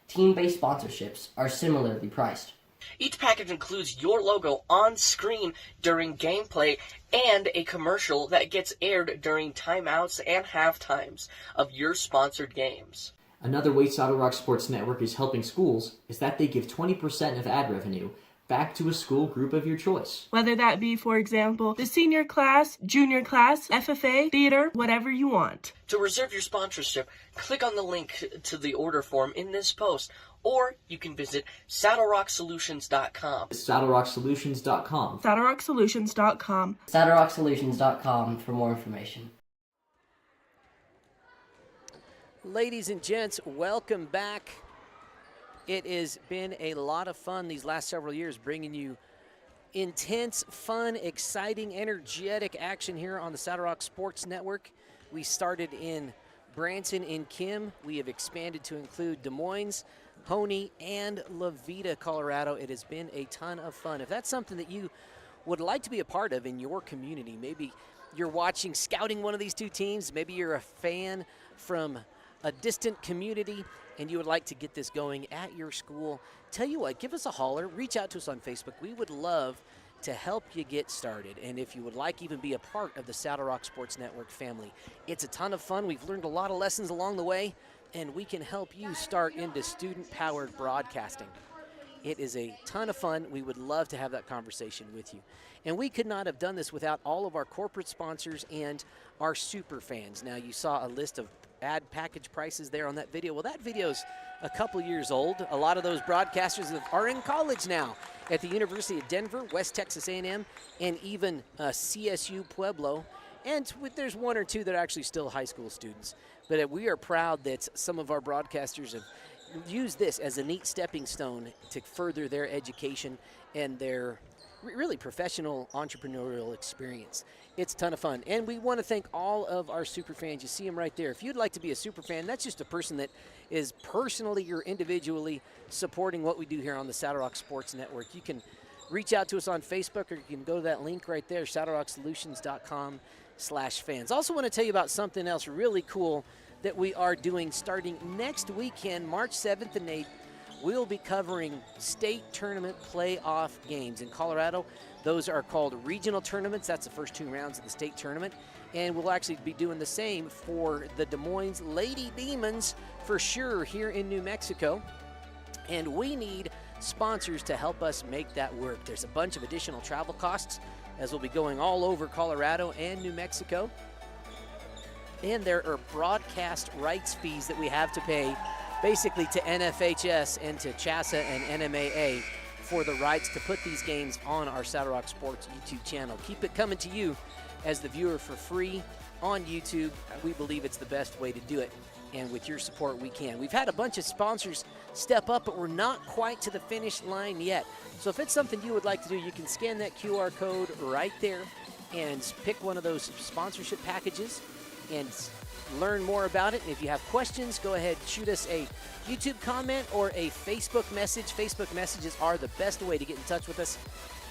Team-based sponsorships are similarly priced. Each package includes your logo on screen during gameplay and a commercial that gets aired during timeouts and halftimes of your sponsored games. Another way Saddle Rock Sports Network is helping schools is that they give 20% of ad revenue back to a school group of your choice. Whether that be, for example, the senior class, junior class, FFA, theater, whatever you want. To reserve your sponsorship, click on the link to the order form in this post, or you can visit saddlerocksolutions.com. saddlerocksolutions.com. saddlerocksolutions.com. saddlerocksolutions.com for more information. Ladies and gents, welcome back. It has been a lot of fun these last several years, bringing you intense, fun, exciting, energetic action here on the Saddle Rock Sports Network. We started in Branson and Kim. We have expanded to include Des Moines, Honey, and La Veta, Colorado. It has been a ton of fun. If that's something that you would like to be a part of in your community, maybe you're watching, scouting one of these two teams, maybe you're a fan from a distant community and you would like to get this going at your school, tell you what, give us a holler, reach out to us on Facebook. We would love to help you get started. And if you would like even be a part of the Saddle Rock Sports Network family, it's a ton of fun. We've learned a lot of lessons along the way, and we can help you start into student-powered broadcasting. It is a ton of fun. We would love to have that conversation with you. And we could not have done this without all of our corporate sponsors and our super fans. Now, you saw a list of ad package prices there on that video. Well, that video's a couple years old. A lot of those broadcasters are in college now at the University of Denver, West Texas A&M, and even CSU Pueblo. And there's one or two that are actually still high school students. But we are proud that some of our broadcasters have used this as a neat stepping stone to further their education and their really professional entrepreneurial experience. It's a ton of fun. And we want to thank all of our super fans. You see them right there. If you'd like to be a super fan, that's just a person that is personally or individually supporting what we do here on the Saddle Rock Sports Network. You can reach out to us on Facebook, or you can go to that link right there, saddlerocksolutions.com/fans. Also want to tell you about something else really cool that we are doing starting next weekend, March 7th and 8th. We'll be covering state tournament playoff games in Colorado. Those are called regional tournaments. That's the first 2 rounds of the state tournament. And we'll actually be doing the same for the Des Moines Lady Demons for sure here in New Mexico. And we need sponsors to help us make that work. There's a bunch of additional travel costs as we'll be going all over Colorado and New Mexico. And there are broadcast rights fees that we have to pay basically to NFHS and to CHASA and NMAA for the rights to put these games on our Saddle Rock Sports YouTube channel. Keep it coming to you as the viewer for free on YouTube. We believe it's the best way to do it, and with your support we can. We've had a bunch of sponsors step up, but we're not quite to the finish line yet. So if it's something you would like to do, you can scan that QR code right there and pick one of those sponsorship packages and learn more about it. And if you have questions, go ahead, shoot us a YouTube comment or a Facebook message. Facebook messages are the best way to get in touch with us,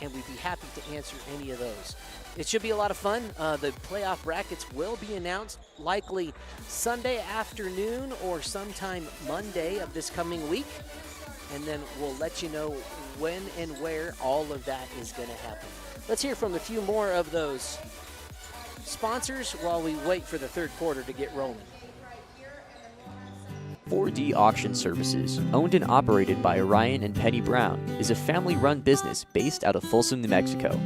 and we'd be happy to answer any of those. It should be a lot of fun. The playoff brackets will be announced likely Sunday afternoon or sometime Monday of this coming week, and then we'll let you know when and where all of that is going to happen. Let's hear from a few more of those sponsors while we wait for the third quarter to get rolling. 4D Auction Services, owned and operated by Ryan and Penny Brown, is a family-run business based out of Folsom, New Mexico.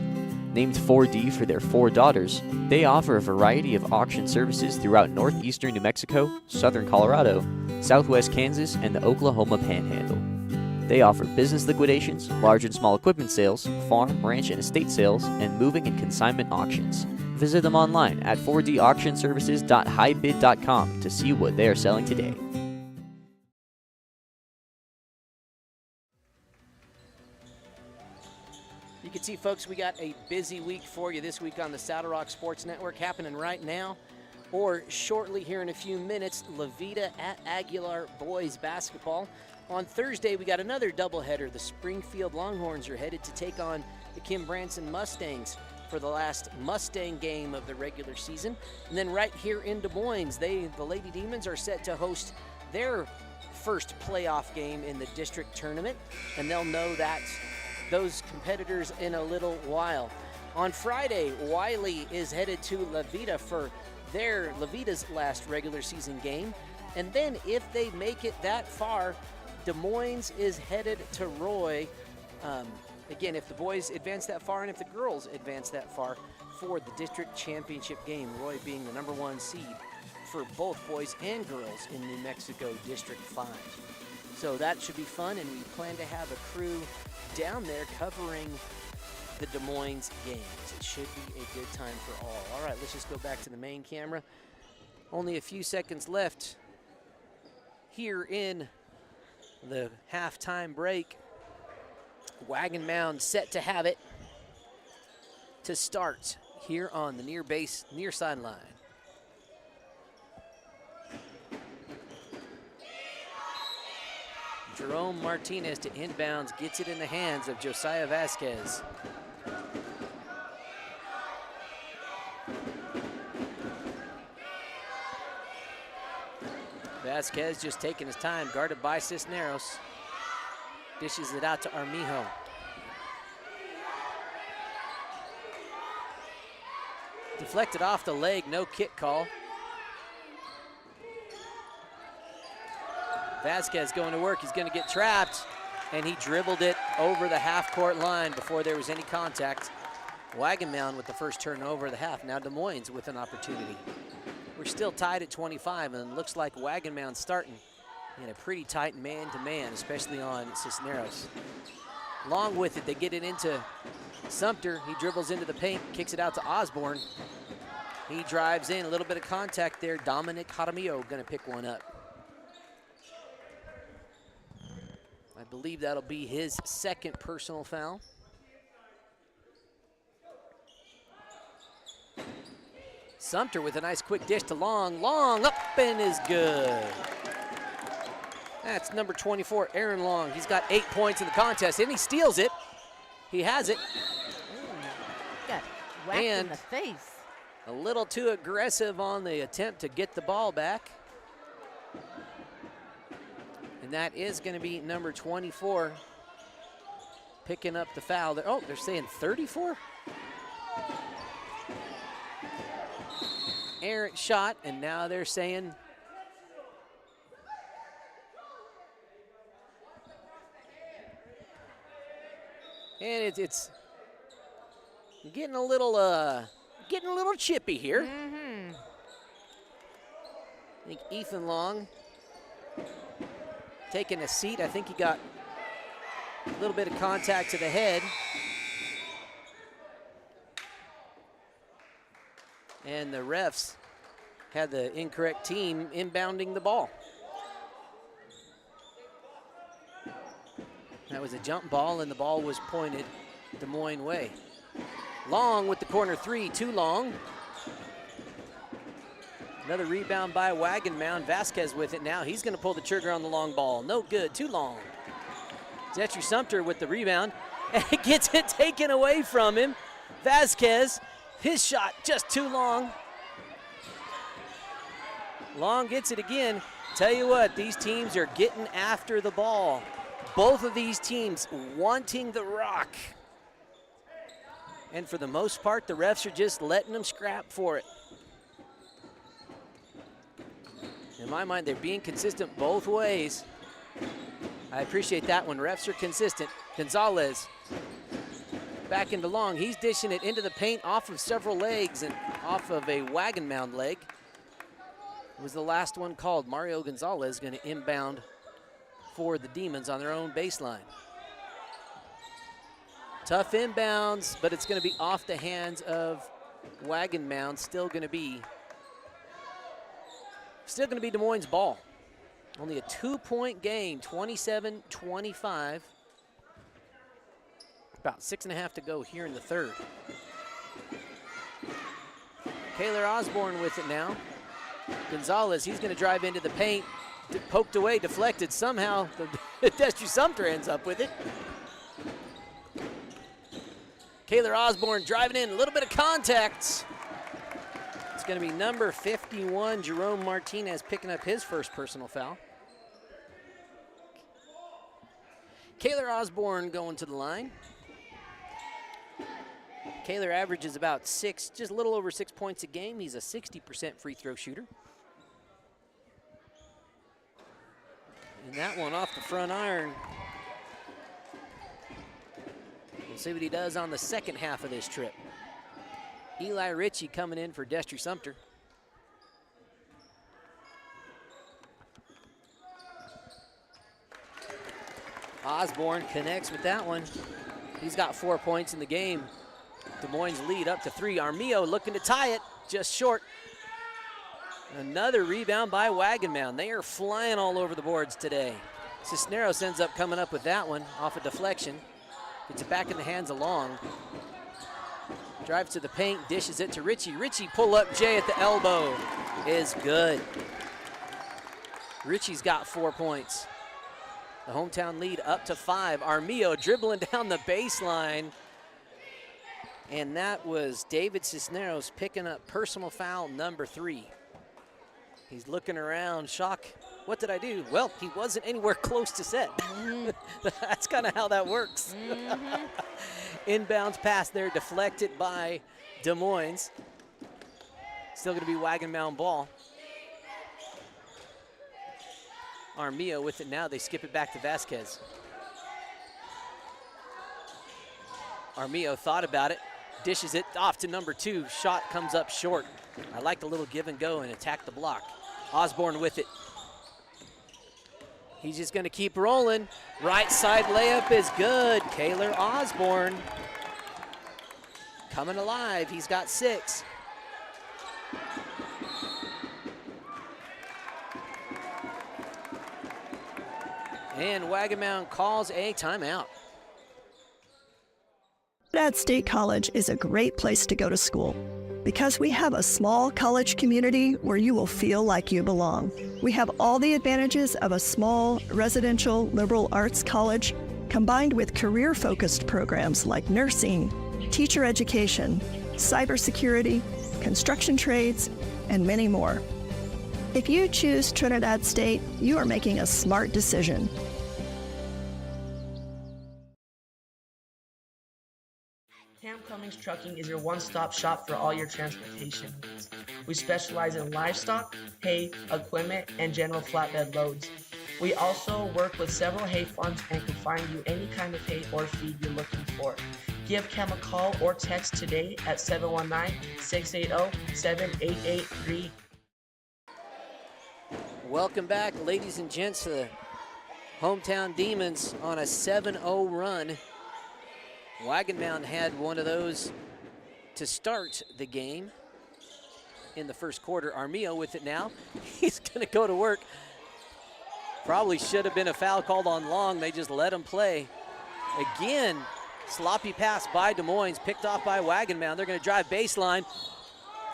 Named 4D for their 4 daughters, they offer a variety of auction services throughout northeastern New Mexico, southern Colorado, southwest Kansas, and the Oklahoma Panhandle. They offer business liquidations, large and small equipment sales, farm, ranch, and estate sales, and moving and consignment auctions. Visit them online at 4dauctionservices.highbid.com to see what they are selling today. You can see, folks, we got a busy week for you this week on the Saddle Rock Sports Network, happening right now or shortly here in a few minutes. Levita at Aguilar boys basketball. On Thursday, we got another doubleheader. The Springfield Longhorns are headed to take on the Kim Branson Mustangs for the last Mustang game of the regular season. And then right here in Des Moines, the Lady Demons are set to host their first playoff game in the district tournament, and they'll know that those competitors in a little while. On Friday, Wiley is headed to Levita for Levita's last regular season game. And then if they make it that far, Des Moines is headed to Roy. Again, if the boys advance that far and if the girls advance that far for the district championship game, Roy being the #1 seed for both boys and girls in New Mexico District 5. So that should be fun, and we plan to have a crew down there covering the Des Moines games. It should be a good time for all. All right, let's just go back to the main camera. Only a few seconds left here in the halftime break. Wagon Mound set to have it to start here on the near sideline. Jerome Martinez to inbounds, gets it in the hands of Josiah Vasquez. Vasquez just taking his time, guarded by Cisneros. Dishes it out to Armijo. Deflected off the leg, no kick call. Vasquez going to work, he's gonna get trapped, and he dribbled it over the half-court line before there was any contact. Wagon Mound with the first turnover of the half. Now Des Moines with an opportunity. We're still tied at 25, and it looks like Wagon Mound starting in a pretty tight man-to-man, especially on Cisneros. Long with it, they get it into Sumter. He dribbles into the paint, kicks it out to Osborne. He drives in, a little bit of contact there. Dominic Jaramillo gonna pick one up. I believe that'll be his second personal foul. Sumter with a nice quick dish to Long. Long up and is good. That's number 24, Aaron Long. He's got 8 points in the contest, and he steals it. He has it. Got whacked in the face. A little too aggressive on the attempt to get the ball back. And that is going to be number 24 picking up the foul there. Oh, they're saying 34? Errant shot, and now they're saying and it's getting a little chippy here. I think Ethan Long taking a seat. I think he got a little bit of contact to the head. And the refs had the incorrect team inbounding the ball. That was a jump ball, and the ball was pointed Des Moines way. Long with the corner three, too long. Another rebound by Wagon Mound. Vasquez with it now. He's gonna pull the trigger on the long ball. No good, too long. Zetri Sumter with the rebound, and he gets it taken away from him. Vasquez, his shot just too long. Long gets it again. Tell you what, these teams are getting after the ball. Both of these teams wanting the rock. And for the most part, the refs are just letting them scrap for it. In my mind, they're being consistent both ways. I appreciate that when refs are consistent. Gonzalez back into Long. He's dishing it into the paint off of several legs and off of a Wagon Mound leg. It was the last one called. Mario Gonzalez going to inbound for the Demons on their own baseline. Tough inbounds, but it's going to be off the hands of Wagon Mound. Still going to be Des Moines' ball. Only a 2-point game, 27-25. About 6.5 to go here in the third. Kaylor Osborne with it now. Gonzalez, he's going to drive into the paint. Poked away, deflected. Somehow, Destry Sumter ends up with it. Kaylor Osborne driving in, a little bit of contact. It's going to be number 51, Jerome Martinez, picking up his first personal foul. Kaylor Osborne going to the line. Kaylor averages about just a little over 6 points a game. He's a 60% free throw shooter. And that one off the front iron. We'll see what he does on the second half of this trip. Eli Ritchie coming in for Destry Sumter. Osborne connects with that one. He's got 4 points in the game. Des Moines lead up to 3. Armijo looking to tie it, just short. Another rebound by Wagon Mound. They are flying all over the boards today. Cisneros ends up coming up with that one off a deflection. Gets it back in the hands of Long. Drives to the paint, dishes it to Ritchie. Ritchie pull up Jay at the elbow is good. Ritchie's got 4 points. The hometown lead up to 5. Armijo dribbling down the baseline. And that was David Cisneros picking up personal foul number 3. He's looking around, shock What did I do? Well, he wasn't anywhere close to set. That's kind of how that works. Inbounds pass there, deflected by Des Moines. Still going to be Wagon Mound ball. Armillo with it now. They skip it back to Vasquez. Armillo thought about it, dishes it off to number 2. Shot comes up short. I like the little give and go and attack the block. Osborne with it. He's just going to keep rolling. Right side layup is good. Kaylor Osborne coming alive. He's got 6. And Wagon Mound calls a timeout. Trinidad State College is a great place to go to school because we have a small college community where you will feel like you belong. We have all the advantages of a small residential liberal arts college combined with career-focused programs like nursing, teacher education, cybersecurity, construction trades, and many more. If you choose Trinidad State, you are making a smart decision. Cummings Trucking is your one-stop shop for all your transportation needs. We specialize in livestock, hay, equipment, and general flatbed loads. We also work with several hay farms and can find you any kind of hay or feed you're looking for. Give Cam a call or text today at 719-680-7883. Welcome back, ladies and gents, to the Hometown Demons on a 7-0 run. Wagon Mound had one of those to start the game in the first quarter. Armillo with it now. He's going to go to work. Probably should have been a foul called on Long. They just let him play. Again, sloppy pass by Des Moines, picked off by Wagon Mound. They're going to drive baseline.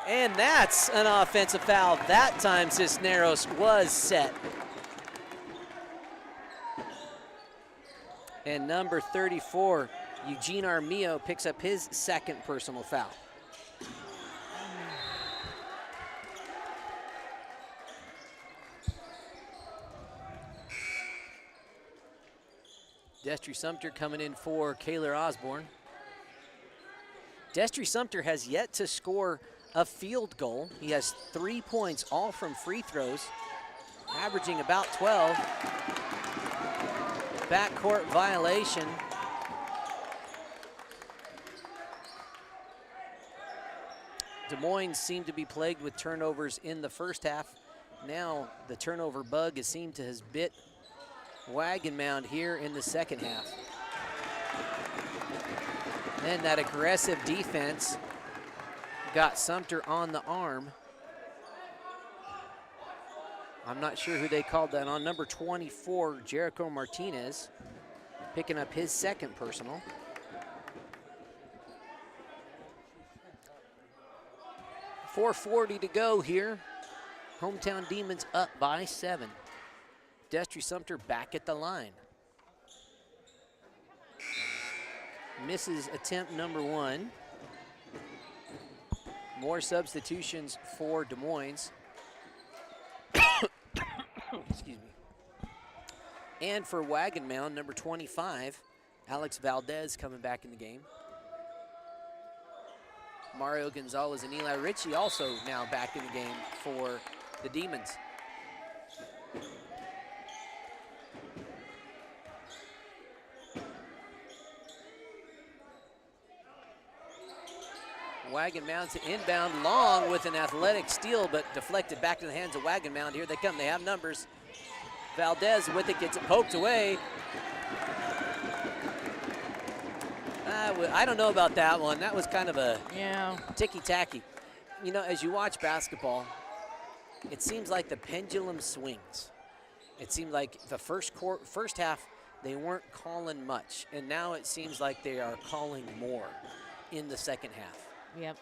And that's an offensive foul. That time Cisneros was set. And number 34, Eugene Armillo, picks up his second personal foul. Destry Sumter coming in for Kaylor Osborne. Destry Sumter has yet to score a field goal. He has 3 points, all from free throws, averaging about 12. Backcourt violation. Des Moines seemed to be plagued with turnovers in the first half. Now the turnover bug has seemed to has bit Wagon Mound here in the second half. And that aggressive defense got Sumter on the arm. I'm not sure who they called that on. Number 24, Jericho Martinez, picking up his second personal. .440 to go here. Hometown Demons up by 7. Destry Sumter back at the line. Misses attempt number 1. More substitutions for Des Moines. Excuse me. And for Wagon Mound, number 25, Alex Valdez coming back in the game. Mario Gonzalez and Eli Ritchie also now back in the game for the Demons. Wagon Mound to inbound. Long with an athletic steal, but deflected back to the hands of Wagon Mound. Here they come. They have numbers. Valdez with it, gets it poked away. I don't know about that one. That was kind of a ticky-tacky. You know, as you watch basketball, it seems like the pendulum swings. It seemed like the first half, they weren't calling much, and now it seems like they are calling more in the second half. Yep.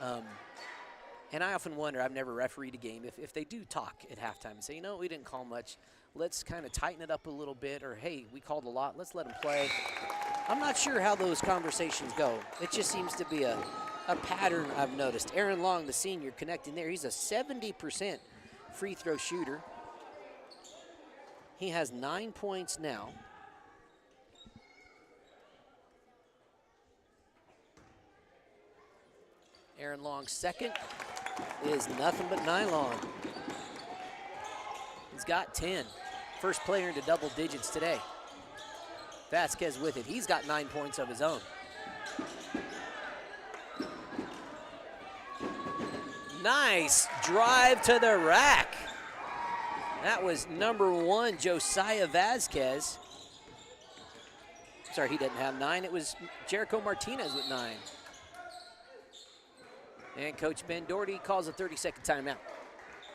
And I often wonder, I've never refereed a game, if they do talk at halftime and say, you know, we didn't call much, let's kind of tighten it up a little bit, or hey, we called a lot, let's let them play. I'm not sure how those conversations go. It just seems to be a pattern I've noticed. Aaron Long, the senior, connecting there. He's a 70% free throw shooter. He has 9 points now. Aaron Long's second is nothing but nylon. He's got 10. First player into double digits today. Vasquez with it. He's got 9 points of his own. Nice drive to the rack. That was number 1, Josiah Vasquez. Sorry, he didn't have 9. It was Jericho Martinez with 9. And Coach Ben Doherty calls a 30-second timeout.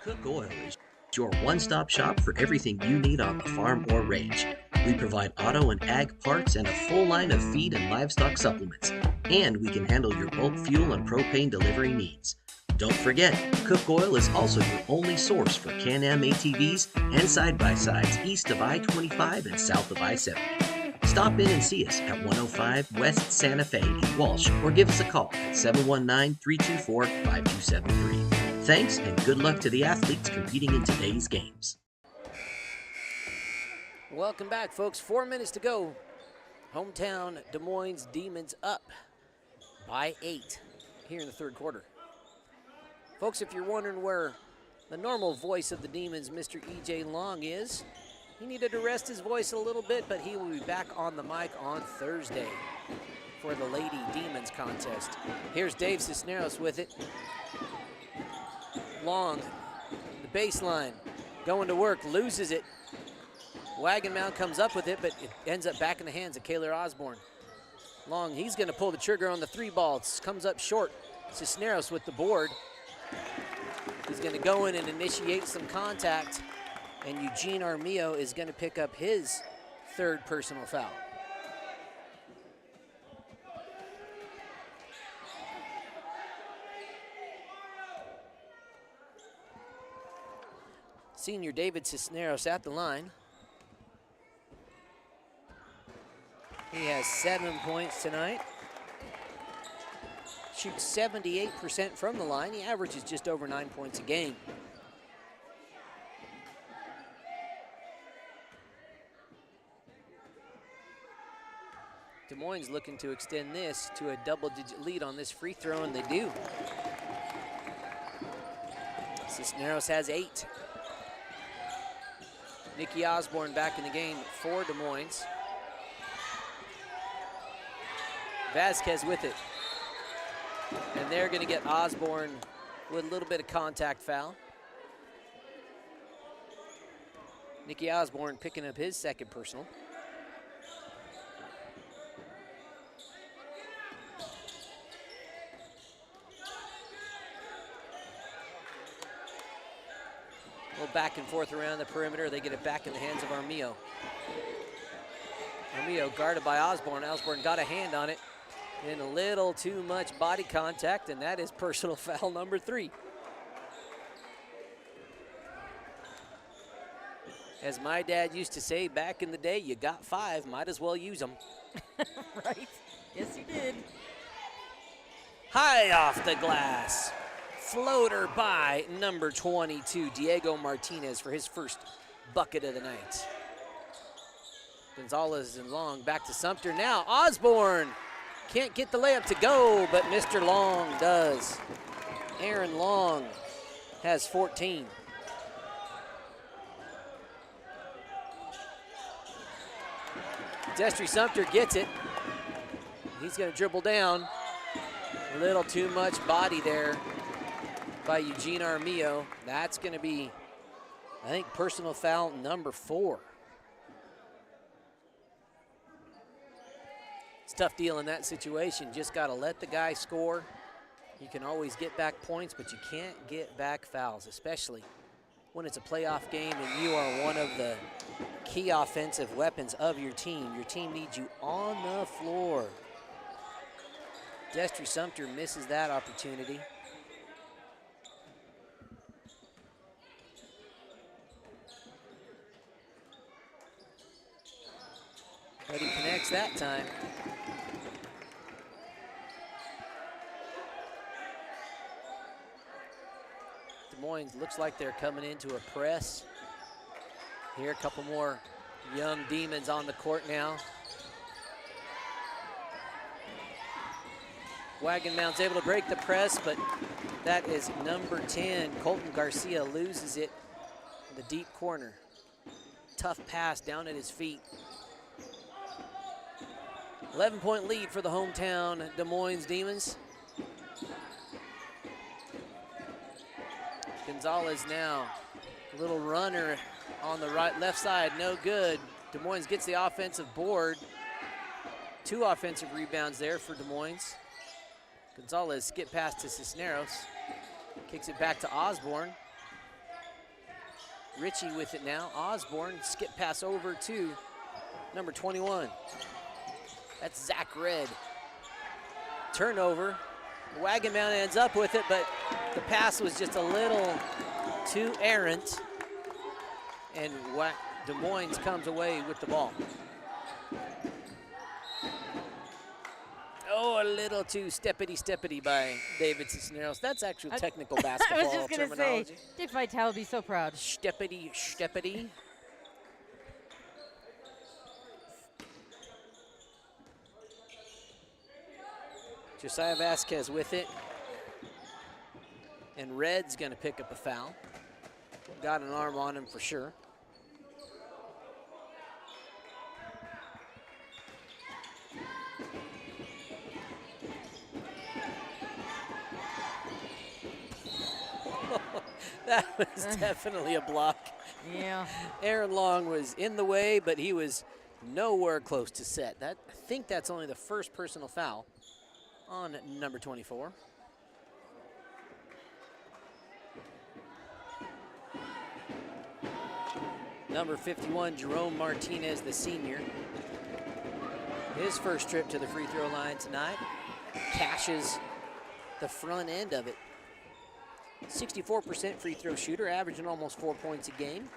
Cook Oil is your one-stop shop for everything you need on the farm or range. We provide auto and ag parts and a full line of feed and livestock supplements. And we can handle your bulk fuel and propane delivery needs. Don't forget, Cook Oil is also your only source for Can-Am ATVs and side-by-sides east of I-25 and south of I-70. Stop in and see us at 105 West Santa Fe in Walsh or give us a call at 719-324-5273. Thanks and good luck to the athletes competing in today's games. Welcome back, folks. 4 minutes to go. Hometown Des Moines Demons up by 8 here in the third quarter. Folks, if you're wondering where the normal voice of the Demons, Mr. E.J. Long, is, he needed to rest his voice a little bit, but he will be back on the mic on Thursday for the Lady Demons contest. Here's Dave Cisneros with it. Long, the baseline, going to work, loses it. Wagon Mound comes up with it, but it ends up back in the hands of Kaylor Osborne. Long, he's going to pull the trigger on the 3 ball. It comes up short. Cisneros with the board. He's going to go in and initiate some contact, and Eugene Armillo is going to pick up his 3rd personal foul. Senior David Cisneros at the line. He has 7 points tonight. Shoots 78% from the line. He averages just over 9 points a game. Des Moines looking to extend this to a double-digit lead on this free throw, and they do. Cisneros has 8. Nikki Osborne back in the game for Des Moines. Vasquez with it. And they're going to get Osborne with a little bit of contact foul. Nikki Osborne picking up his 2nd personal. A little back and forth around the perimeter. They get it back in the hands of Armillo. Armillo guarded by Osborne. Osborne got a hand on it. And a little too much body contact, and that is personal foul number 3. As my dad used to say back in the day, you got 5, might as well use them. Right. Yes, he did. High off the glass. Floater by number 22, Diego Martinez, for his first bucket of the night. Gonzalez and Long back to Sumter. Now Osborne can't get the layup to go, but Mr. Long does. Aaron Long has 14. Destry Sumter gets it. He's going to dribble down. A little too much body there by Eugene Armillo. That's going to be, I think, personal foul number 4. It's a tough deal in that situation. Just got to let the guy score. You can always get back points, but you can't get back fouls, especially when it's a playoff game and you are one of the key offensive weapons of your team. Your team needs you on the floor. Destry Sumter misses that opportunity. But he connects that time. Des Moines looks like they're coming into a press. Here, a couple more young demons on the court now. Wagon Mound's able to break the press, but that is number 10. Colton Garcia loses it in the deep corner. Tough pass down at his feet. 11-point lead for the hometown Des Moines Demons. Gonzalez now, a little runner on the left side, no good. Des Moines gets the offensive board. 2 offensive rebounds there for Des Moines. Gonzalez skip pass to Cisneros, kicks it back to Osborne. Ritchie with it now. Osborne, skip pass over to number 21. That's Zach Red. Turnover. Wagon Mound ends up with it, but the pass was just a little too errant, and Des Moines comes away with the ball. Oh, a little too steppity by David Cisneros. That's actual technical basketball I was just going to say, terminology. Dick Vitale would be so proud. Steppity. Josiah Vasquez with it. And Red's going to pick up a foul. Got an arm on him for sure. That was definitely a block. Yeah. Aaron Long was in the way, but he was nowhere close to set. I think that's only the first personal foul on number 24. Number 51, Jerome Martinez, the senior. His first trip to the free throw line tonight. Cashes the front end of it. 64% free throw shooter, averaging almost 4 points a game.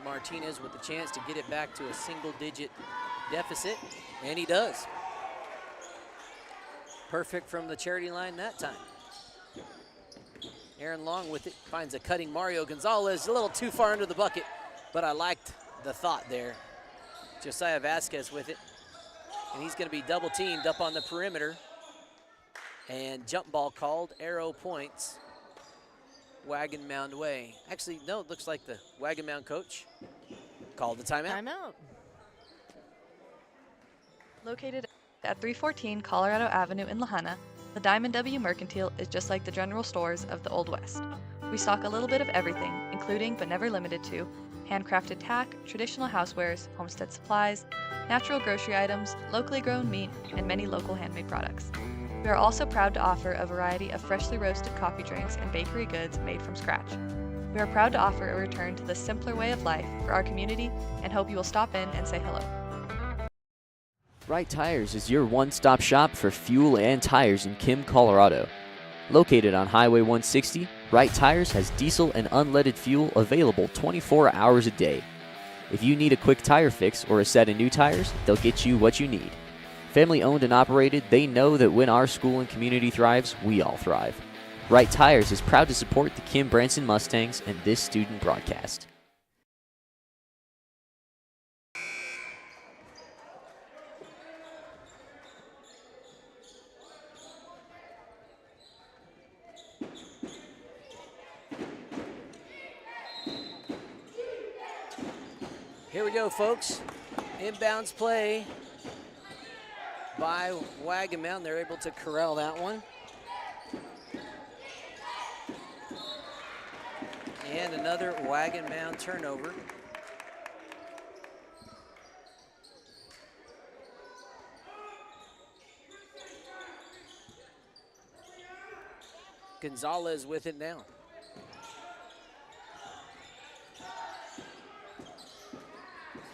Martinez with the chance to get it back to a single-digit deficit, and he does. Perfect from the charity line that time. Aaron Long with it, finds a cutting Mario Gonzalez, a little too far under the bucket, but I liked the thought there. Josiah Vasquez with it, and he's going to be double teamed up on the perimeter, and jump ball called, arrow points, Wagon Mound way. Actually, no, it looks like the Wagon Mound coach called the timeout. Timeout. Located at 314 Colorado Avenue in Lahaina, the Diamond W Mercantile is just like the general stores of the Old West. We stock a little bit of everything, including but never limited to handcrafted tack, traditional housewares, homestead supplies, natural grocery items, locally grown meat, and many local handmade products. We are also proud to offer a variety of freshly roasted coffee drinks and bakery goods made from scratch. We are proud to offer a return to the simpler way of life for our community and hope you will stop in and say hello. Right Tires is your one-stop shop for fuel and tires in Kim, Colorado. Located on Highway 160, Right Tires has diesel and unleaded fuel available 24 hours a day. If you need a quick tire fix or a set of new tires, they'll get you what you need. Family owned and operated, they know that when our school and community thrives, we all thrive. Right Tires is proud to support the Kim Branson Mustangs and this student broadcast. Here we go, folks. Inbounds play by Wagon Mound. They're able to corral that one. And another Wagon Mound turnover. Gonzalez with it now.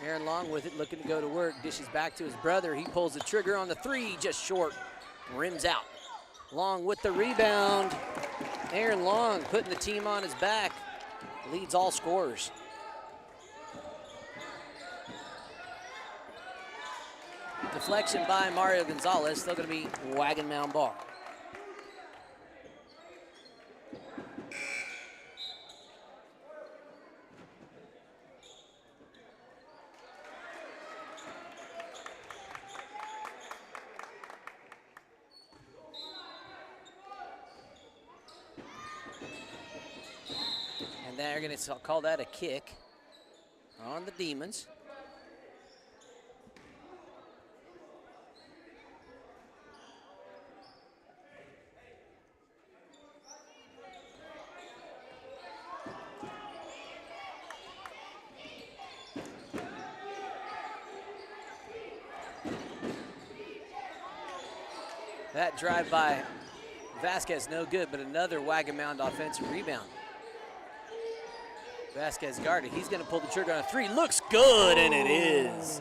Aaron Long with it, looking to go to work. Dishes back to his brother. He pulls the trigger on the three, just short. Rims out. Long with the rebound. Aaron Long putting the team on his back. Leads all scorers. Deflection by Mario Gonzalez, still going to be Wagon Mound ball. And they're going to call that a kick on the Demons. That drive by Vasquez, no good, but another Wagon Mound offensive rebound. Vasquez guarded. He's going to pull the trigger on a three. Looks good, and it is.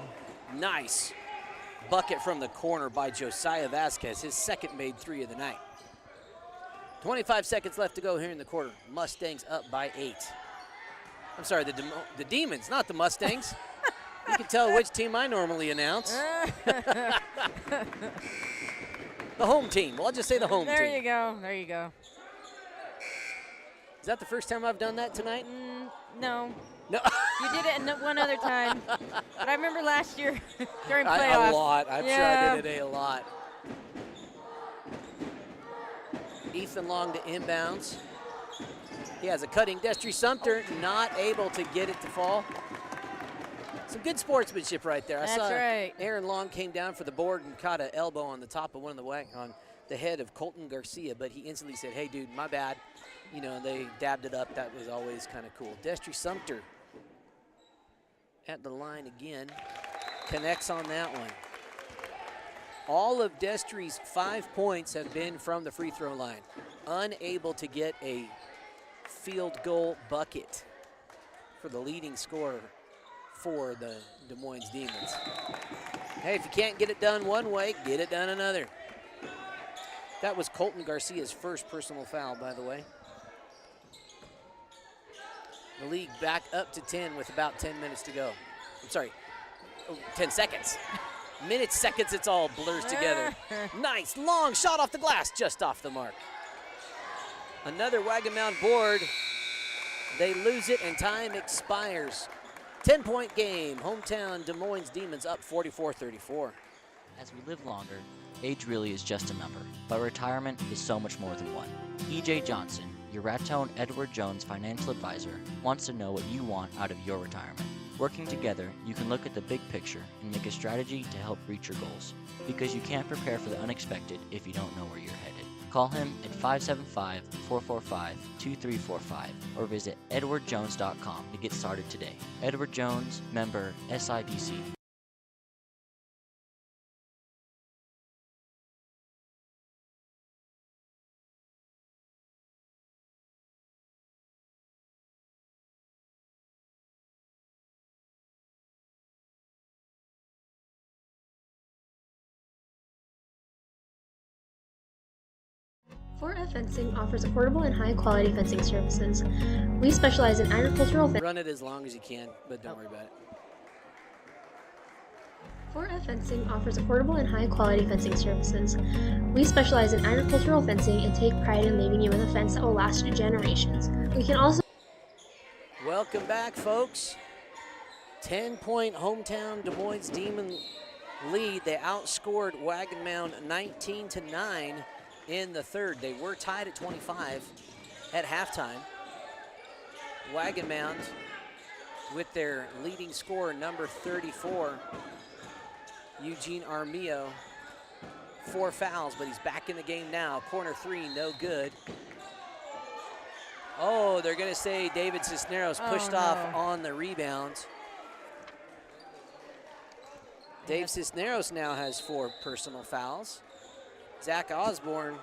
Nice bucket from the corner by Josiah Vasquez, his second made three of the night. 25 seconds left to go here in the quarter. Mustangs up by 8. I'm sorry, the Demons, not the Mustangs. You can tell which team I normally announce. The home team. Well, I'll just say the home team. There you go. There you go. Is that the first time I've done that tonight? No. No. You did it one other time. But I remember last year during playoffs. A lot. I'm sure I did it a lot. Ethan Long to inbounds. He has a cutting. Destry Sumter not able to get it to fall. Some good sportsmanship right there. I saw right. Aaron Long came down for the board and caught an elbow on the top of one of the on the head of Colton Garcia, but he instantly said, "Hey, dude, my bad." You know, they dabbed it up. That was always kind of cool. Destry Sumter at the line again. Connects on that one. All of Destry's 5 points have been from the free throw line. Unable to get a field goal bucket for the leading scorer for the Des Moines Demons. Hey, if you can't get it done one way, get it done another. That was Colton Garcia's first personal foul, by the way. The league back up to 10 with about 10 minutes to go. I'm sorry, 10 seconds. Minutes, seconds, it's all blurs together. Nice, long shot off the glass, just off the mark. Another Wagon Mound board. They lose it and time expires. 10-point game, hometown Des Moines Demons up 44-34. As we live longer, age really is just a number, but retirement is so much more than one. E.J. Johnson, your Raton Edward Jones financial advisor, wants to know what you want out of your retirement. Working together, you can look at the big picture and make a strategy to help reach your goals, because you can't prepare for the unexpected if you don't know where you're headed. Call him at 575-445-2345 or visit edwardjones.com to get started today. Edward Jones, member SIPC. Fort F Fencing offers affordable and high-quality fencing services. We specialize in agricultural fencing. Run it as long as you can, but don't worry about it. Fort F Fencing offers affordable and high-quality fencing services. We specialize in agricultural fencing and take pride in leaving you with a fence that will last generations. We can also... Welcome back, folks. 10-point hometown Des Moines Demon lead. They outscored Wagon Mound 19-9 in the third. They were tied at 25 at halftime. Wagon Mound with their leading scorer, number 34, Eugene Armillo. 4 fouls, but he's back in the game now. Corner three, no good. Oh, they're going to say David Cisneros pushed off on the rebound. Dave Cisneros now has 4 personal fouls. Zach Osborne,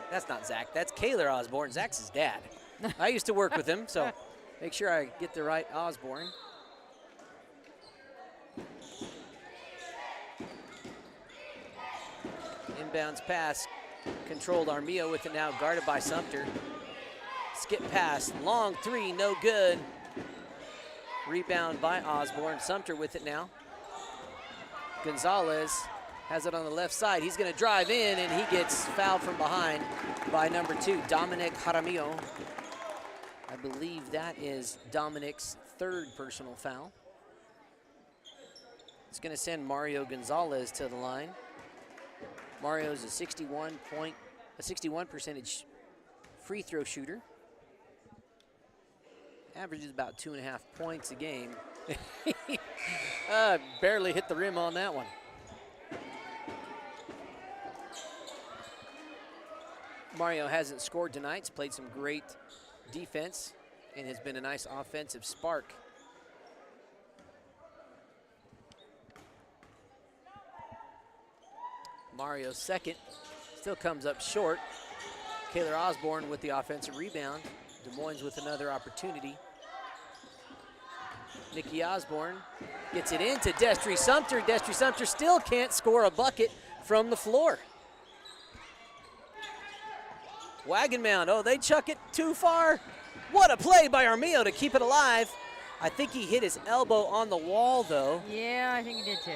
that's not Zach, that's Kaylor Osborne. Zach's his dad. I used to work with him, so make sure I get the right Osborne. Inbounds pass, controlled. Armillo with it now, guarded by Sumter. Skip pass, long three, no good. Rebound by Osborne. Sumter with it now. Gonzalez has it on the left side. He's going to drive in, and he gets fouled from behind by number 2, Dominic Jaramillo. I believe that is Dominic's 3rd personal foul. It's going to send Mario Gonzalez to the line. Mario's a 61% free throw shooter. Averages about 2.5 points a game. Barely hit the rim on that one. Mario hasn't scored tonight. He's played some great defense and has been a nice offensive spark. Mario's second still comes up short. Kaylor Osborne with the offensive rebound. Des Moines with another opportunity. Nikki Osborne gets it into Destry Sumter. Destry Sumter still can't score a bucket from the floor. Wagon Mound, oh, they chuck it too far. What a play by Armillo to keep it alive. I think he hit his elbow on the wall, though. Yeah, I think he did too.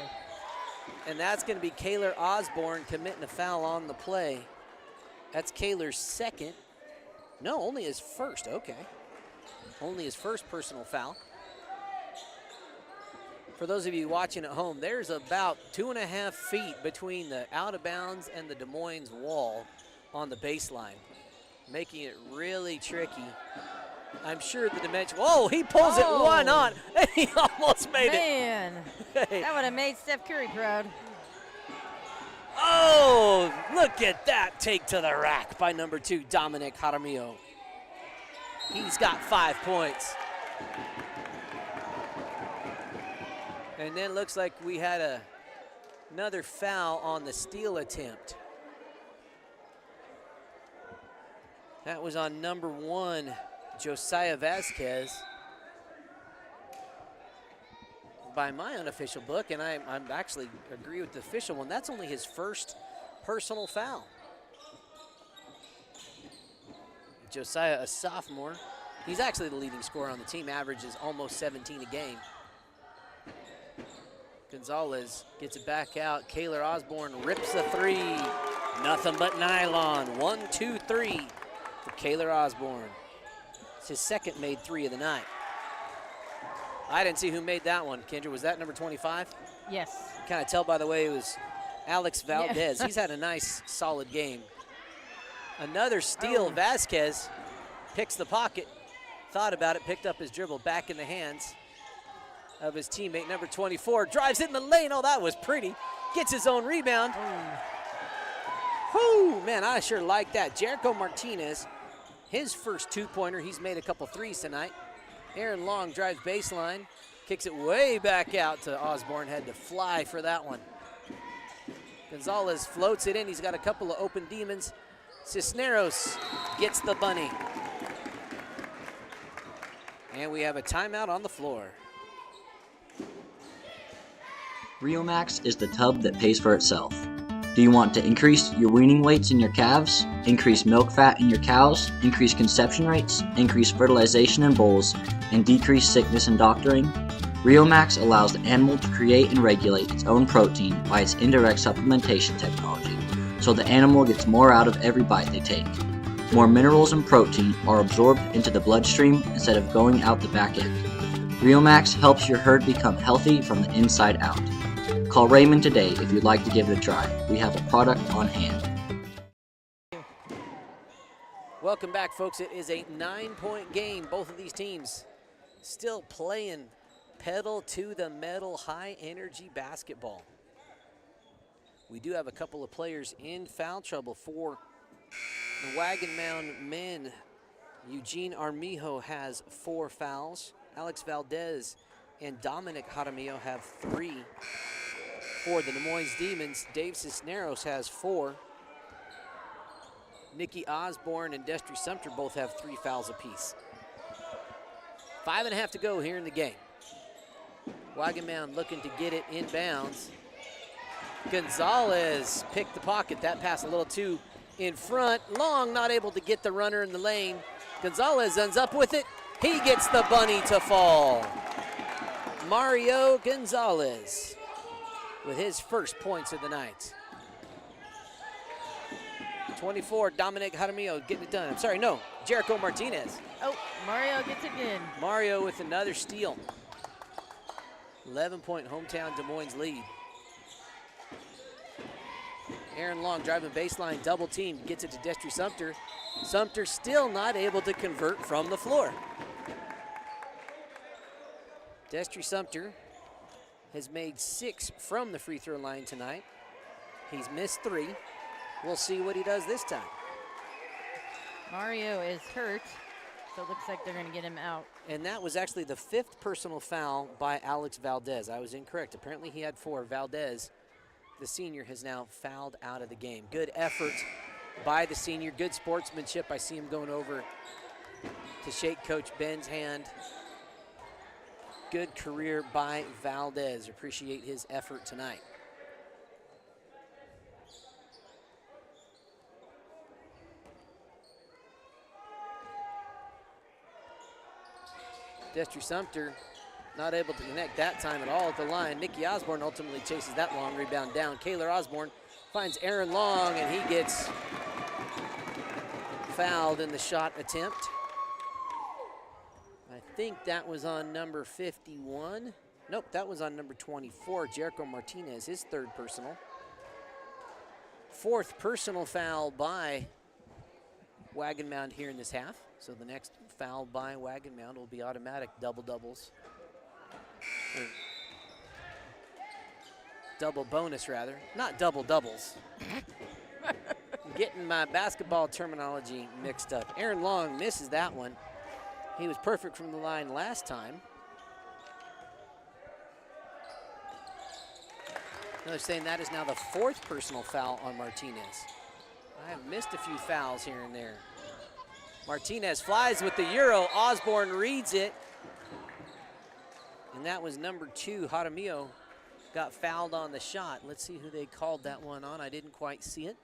And that's going to be Kaylor Osborne committing a foul on the play. That's Kaylor's second. No, only his first, okay. Only his first personal foul. For those of you watching at home, there's about 2.5 feet between the out of bounds and the Des Moines wall on the baseline, making it really tricky. I'm sure the dimension, whoa, he pulls it one on. He almost made Man, it. that would have made Steph Curry proud. Oh, look at that take to the rack by number 2, Dominic Jaramillo. He's got 5 points. And then looks like we had another foul on the steal attempt. That was on number 1, Josiah Vasquez. By my unofficial book, and I'm actually agree with the official one, that's only his first personal foul. Josiah, a sophomore. He's actually the leading scorer on the team, averages almost 17 a game. Gonzalez gets it back out. Kaylor Osborne rips a 3. Nothing but nylon. 1, 2, 3 for Kaylor Osborne. It's his second made 3 of the night. I didn't see who made that one. Kendra, was that number 25? Yes. You kind of tell by the way it was Alex Valdez. Yeah. He's had a nice, solid game. Another steal. Vasquez picks the pocket, thought about it, picked up his dribble back in the hands of his teammate, number 24. Drives it in the lane. Oh, that was pretty. Gets his own rebound. Whoo, man, I sure like that. Jericho Martinez, his first 2-pointer. He's made a couple threes tonight. Aaron Long drives baseline, kicks it way back out to Osborne. Had to fly for that one. Gonzalez floats it in. He's got a couple of open demons. Cisneros gets the bunny. And we have a timeout on the floor. RioMax is the tub that pays for itself. Do you want to increase your weaning weights in your calves, increase milk fat in your cows, increase conception rates, increase fertilization in bulls, and decrease sickness and doctoring? RioMax allows the animal to create and regulate its own protein by its indirect supplementation technology, so the animal gets more out of every bite they take. More minerals and protein are absorbed into the bloodstream instead of going out the back end. RioMax helps your herd become healthy from the inside out. Call Raymond today if you'd like to give it a try. We have a product on hand. Welcome back, folks. It is a 9-point game. Both of these teams still playing pedal to the metal, high energy basketball. We do have a couple of players in foul trouble for the Wagon Mound men. Eugene Armijo has 4 fouls. Alex Valdez and Dominic Jaramillo have 3. For the Des Moines Demons, Dave Cisneros has 4. Nikki Osborne and Destry Sumter both have 3 fouls apiece. 5.5 to go here in the game. Wagon Mound looking to get it inbounds. Gonzalez picked the pocket. That pass a little too in front. Long not able to get the runner in the lane. Gonzalez ends up with it. He gets the bunny to fall. Mario Gonzalez. with his first points of the night. 24, Dominic Jaramillo getting it done. I'm sorry, no, Jericho Martinez. Oh, Mario gets it again. Mario with another steal. 11-point hometown Des Moines lead. Aaron Long driving baseline, double team, gets it to Destry Sumter. Sumter still not able to convert from the floor. Destry Sumter has made 6 from the free throw line tonight. He's missed 3. We'll see what he does this time. Mario is hurt, so it looks like they're going to get him out. And that was actually the 5th personal foul by Alex Valdez. I was incorrect. Apparently he had 4. Valdez, the senior, has now fouled out of the game. Good effort by the senior. Good sportsmanship. I see him going over to shake Coach Ben's hand. Good career by Valdez. Appreciate his effort tonight. Destry Sumter not able to connect that time at all at the line. Nicky Osborne ultimately chases that long rebound down. Kaylor Osborne finds Aaron Long, and he gets fouled in the shot attempt. I think that was on number 51. Nope, that was on number 24, Jericho Martinez, his 3rd personal. 4th personal foul by Wagon Mound here in this half. So the next foul by Wagon Mound will be automatic double doubles. Or double bonus, rather. Not double doubles. I'm getting my basketball terminology mixed up. Aaron Long misses that one. He was perfect from the line last time. Now they're saying that is now the 4th personal foul on Martinez. I have missed a few fouls here and there. Martinez flies with the Euro. Osborne reads it. And that was number 2, Jaramillo, got fouled on the shot. Let's see who they called that one on. I didn't quite see it.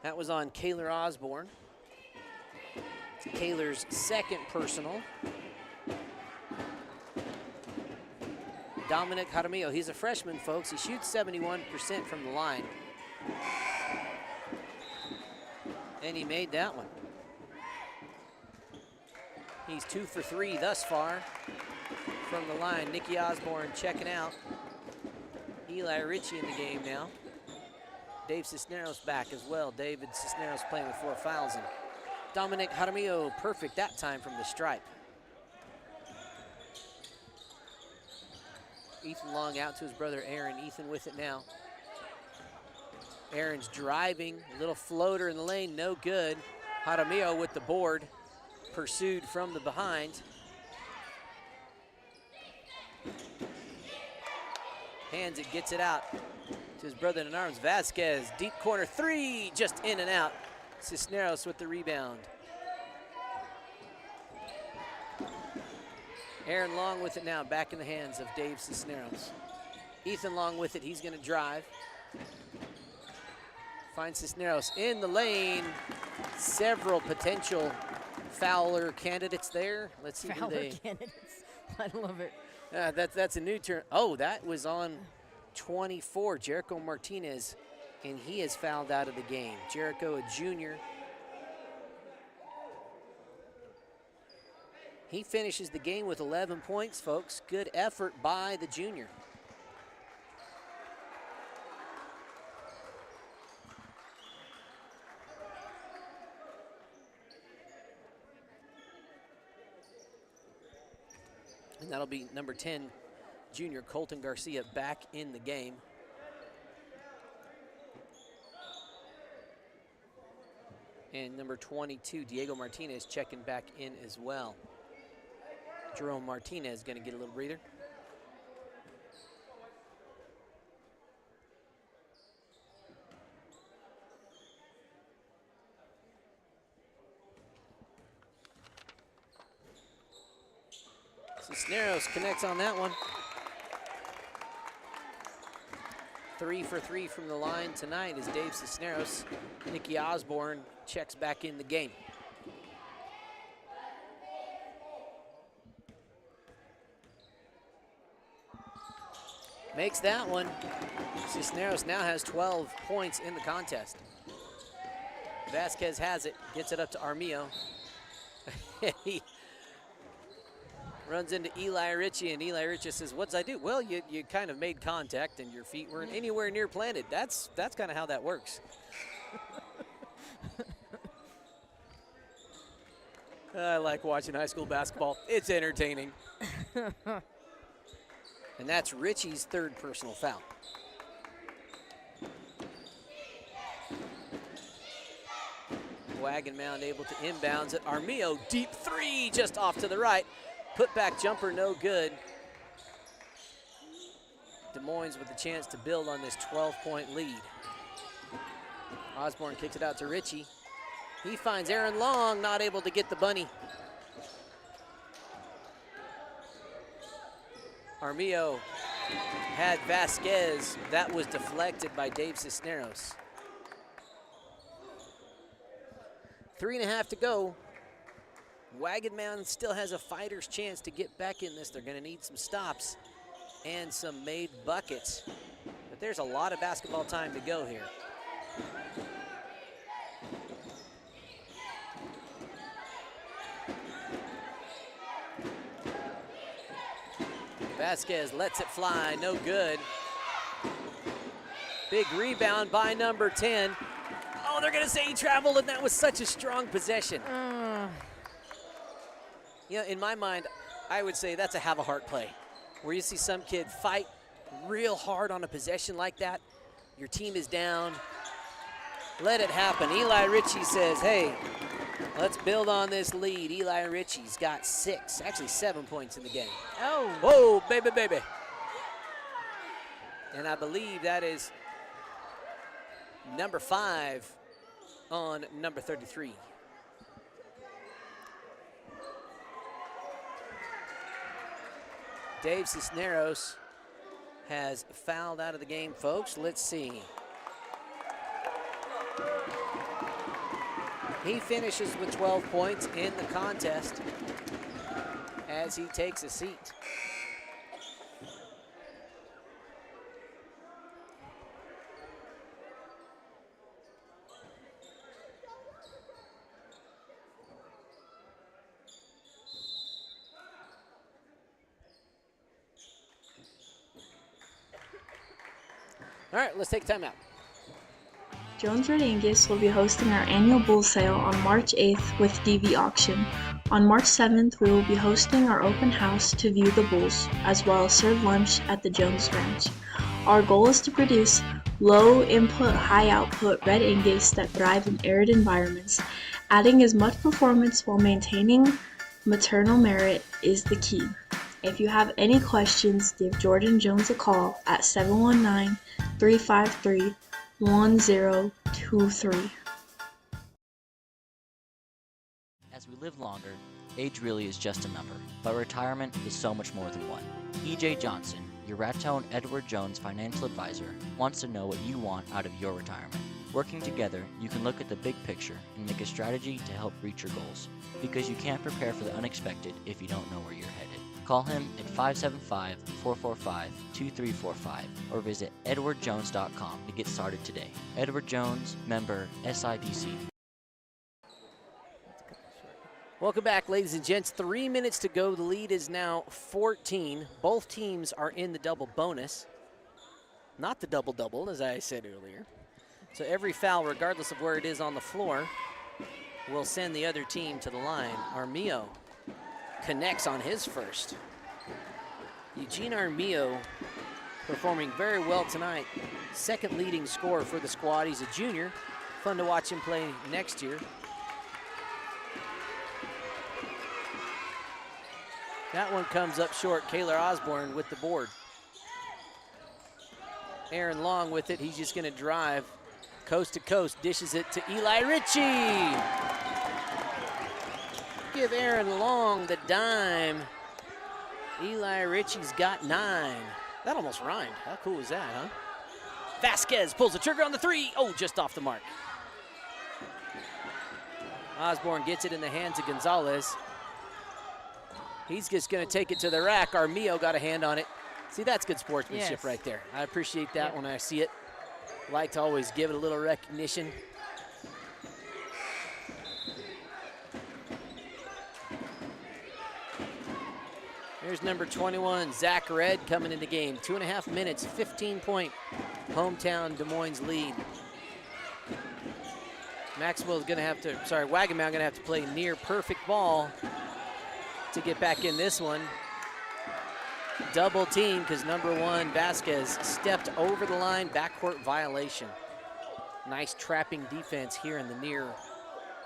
That was on Kaylor Osborne. Kaylor's 2nd personal. Dominic Jaramillo, he's a freshman, folks. He shoots 71% from the line. And he made that one. He's 2 for 3 thus far from the line. Nicky Osborne checking out. Eli Ritchie in the game now. Dave Cisneros back as well. David Cisneros playing with 4 fouls. And Dominic Jaramillo perfect that time from the stripe. Ethan Long out to his brother Aaron. Ethan with it now. Aaron's driving. A little floater in the lane, no good. Jaramillo with the board. Pursued from the behind. Hands it, gets it out to his brother in arms, Vasquez. Deep corner 3, just in and out. Cisneros with the rebound. Aaron Long with it now, back in the hands of Dave Cisneros. Ethan Long with it, he's gonna drive. Finds Cisneros in the lane. Several potential fouler candidates there. Let's see who they... candidates. I love it. That's a new term. Oh, that was on 24, Jericho Martinez, and he is fouled out of the game. Jericho, a junior. He finishes the game with 11 points, folks. Good effort by the junior. And that'll be number 10, junior Colton Garcia, back in the game. And number 22, Diego Martinez, checking back in as well. Jerome Martinez gonna get a little breather. Cisneros connects on that one. 3 for 3 from the line tonight is Dave Cisneros. Nicky Osborne checks back in the game. Makes that one. Cisneros now has 12 points in the contest. Vasquez has it, gets it up to Armillo. He runs into Eli Ritchie, and Eli Ritchie says, what'd I do? Well, you kind of made contact and your feet weren't anywhere near planted. That's kind of how that works. I like watching high school basketball. It's entertaining. And that's Ritchie's third personal foul. Wagon Mound able to inbounds it. Armillo, deep three, just off to the right. Put back jumper, no good. Des Moines with a chance to build on this 12-point lead. Osborne kicks it out to Ritchie. He finds Aaron Long, not able to get the bunny. Armillo had Vasquez. That was deflected by Dave Cisneros. 3.5 to go. Wagon Mound still has a fighter's chance to get back in this. They're going to need some stops and some made buckets. But there's a lot of basketball time to go here. Vasquez lets it fly, no good. Big rebound by number 10. Oh, they're gonna say he traveled, and that was such a strong possession. You know, in my mind, I would say that's a have a heart play, where you see some kid fight real hard on a possession like that. Your team is down. Let it happen. Eli Ritchie says, hey, let's build on this lead. Eli Ritchie's got 6, actually 7 points in the game. Oh. Whoa, baby, baby. And I believe that is number 5 on number 33. Dave Cisneros has fouled out of the game, folks. Let's see. He finishes with 12 points in the contest as he takes a seat. All right, let's take time out. Jones Red Angus will be hosting our annual bull sale on March 8th with DV Auction. On March 7th, we will be hosting our open house to view the bulls, as well as serve lunch at the Jones Ranch. Our goal is to produce low input, high output Red Angus that thrive in arid environments. Adding as much performance while maintaining maternal merit is the key. If you have any questions, give Jordan Jones a call at 719-353-1023. As we live longer, age really is just a number, but retirement is so much more than one. EJ Johnson, your Raton Edward Jones financial advisor, wants to know what you want out of your retirement. Working together, you can look at the big picture and make a strategy to help reach your goals, because you can't prepare for the unexpected if you don't know where you're headed. Call him at 575-445-2345 or visit edwardjones.com to get started today. Edward Jones, member SIPC. Welcome back, ladies and gents. 3 minutes to go. The lead is now 14. Both teams are in the double bonus. Not the double-double, as I said earlier. So every foul, regardless of where it is on the floor, will send the other team to the line. Armillo connects on his first. Eugene Armillo performing very well tonight. Second leading scorer for the squad. He's a junior. Fun to watch him play next year. That one comes up short. Kaylor Osborne with the board. Aaron Long with it. He's just going to drive coast to coast. Dishes it to Eli Ritchie. Give Aaron Long the dime. Eli Ritchie's got 9. That almost rhymed. How cool is that, huh? Vasquez pulls the trigger on the 3. Oh, just off the mark. Osborne gets it in the hands of Gonzalez. He's just going to take it to the rack. Armillo got a hand on it. See, that's good sportsmanship right there. I appreciate that when I see it. Like to always give it a little recognition. Here's number 21, Zach Red, coming into game. 2.5 minutes, 15-point hometown Des Moines lead. Maxwell's gonna have to, Wagon Mound gonna have to play near perfect ball to get back in this one. Double team because number 1, Vasquez, stepped over the line, backcourt violation. Nice trapping defense here in the near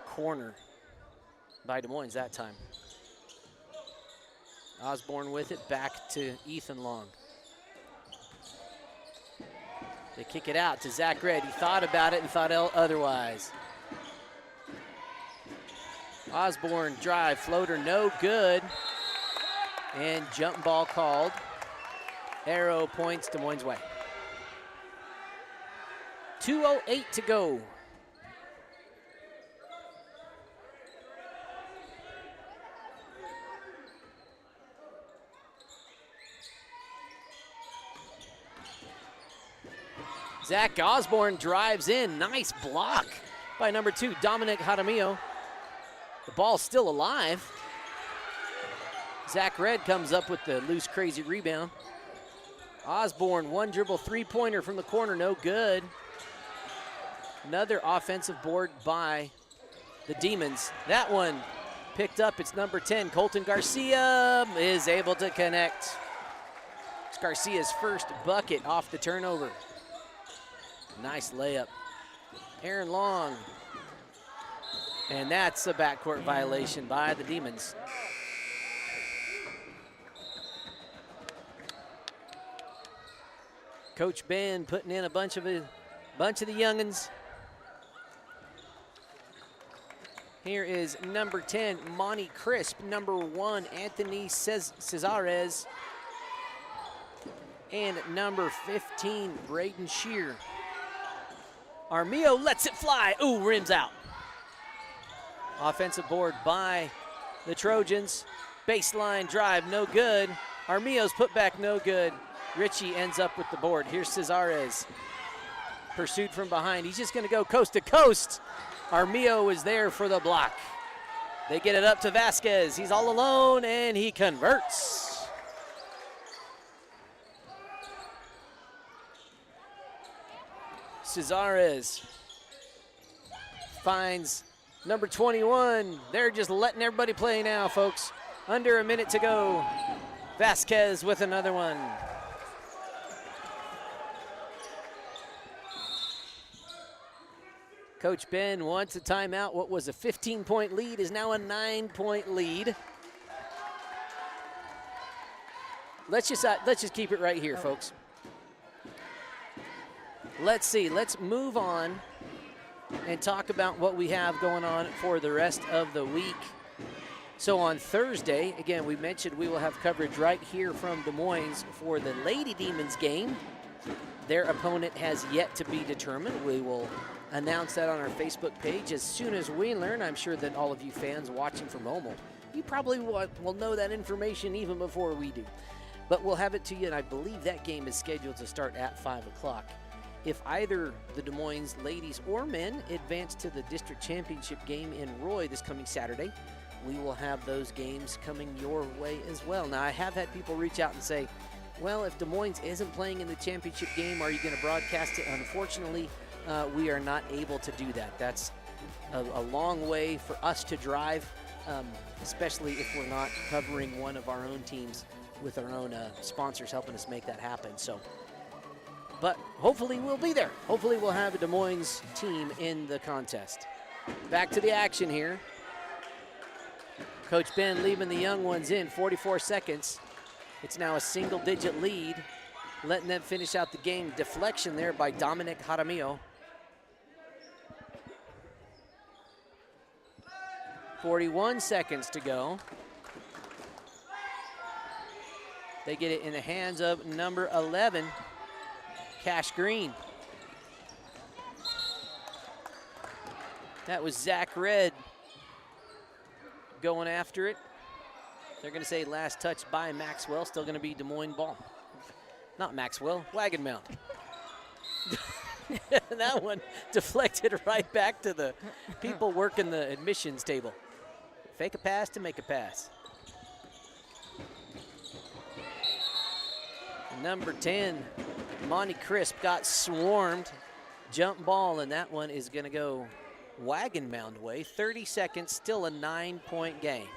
corner by Des Moines that time. Osborne with it, back to Ethan Long. They kick it out to Zach Red. He thought about it and thought otherwise. Osborne drive, floater, no good. And jump ball called. Arrow points Des Moines' way. 2:08 to go. Zach Osborne drives in. Nice block by number 2, Dominic Jaramillo. The ball's still alive. Zach Red comes up with the loose, crazy rebound. Osborne, 1 dribble, 3-pointer from the corner, no good. Another offensive board by the Demons. That one picked up, it's number 10, Colton Garcia is able to connect. It's Garcia's first bucket off the turnover. Nice layup. Aaron Long. And that's a backcourt violation by the Demons. Coach Ben putting in a bunch of the youngins. Here is number 10, Monty Crisp. Number 1, Anthony Cesares. And number 15, Braden Shear. Armillo lets it fly. Ooh, rims out. Offensive board by the Trojans. Baseline drive, no good. Armillo's put back, no good. Richie ends up with the board. Here's Cesares. Pursued from behind. He's just going to go coast to coast. Armillo is there for the block. They get it up to Vasquez. He's all alone, and he converts. Cesares finds number 21. They're just letting everybody play now, folks. Under a minute to go. Vasquez with another one. Coach Ben wants a timeout. What was a 15-point lead is now a 9-point lead. Let's just keep it right here, folks. Let's see. Let's move on and talk about what we have going on for the rest of the week. So on Thursday, again, we mentioned we will have coverage right here from Des Moines for the Lady Demons game. Their opponent has yet to be determined. We will announce that on our Facebook page as soon as we learn. I'm sure that all of you fans watching from home, you probably will know that information even before we do. But we'll have it to you, and I believe that game is scheduled to start at 5 o'clock. If either the Des Moines ladies or men advance to the district championship game in Roy this coming Saturday, we will have those games coming your way as well. Now, I have had people reach out and say, well, if Des Moines isn't playing in the championship game, are you going to broadcast it? Unfortunately, we are not able to do that. That's a long way for us to drive, especially if we're not covering one of our own teams with our own sponsors helping us make that happen. So, but hopefully we'll be there. Hopefully we'll have a Des Moines team in the contest. Back to the action here. Coach Ben leaving the young ones in, 44 seconds. It's now a single-digit lead, letting them finish out the game. Deflection there by Dominic Jaramillo. 41 seconds to go. They get it in the hands of number 11, Cash Green. That was Zach Red going after it. They're going to say last touch by Maxwell. Still going to be Des Moines ball. Not Maxwell, Wagon Mound. That one deflected right back to the people working the admissions table. Fake a pass to make a pass. Number 10, Monty Crisp got swarmed. Jump ball, and that one is going to go Wagon Mound way. 30 seconds, still a 9-point game.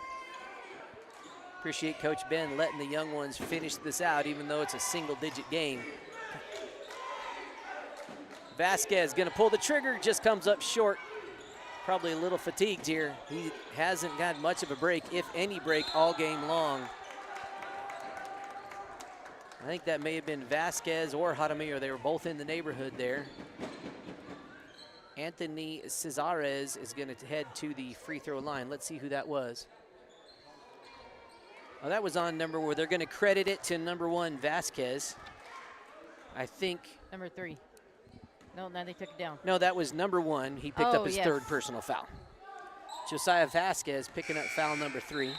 Appreciate Coach Ben letting the young ones finish this out, even though it's a single-digit game. Vasquez going to pull the trigger, just comes up short. Probably a little fatigued here. He hasn't got much of a break, if any break, all game long. I think that may have been Vasquez or Jaramillo. They were both in the neighborhood there. Anthony Cesares is going to head to the free throw line. Let's see who that was. Oh, that was on number where they're going to credit it to number 1, Vasquez. I think. Number 3. No, now they took it down. No, that was number 1. He picked up his third personal foul. Josiah Vasquez picking up foul number 3.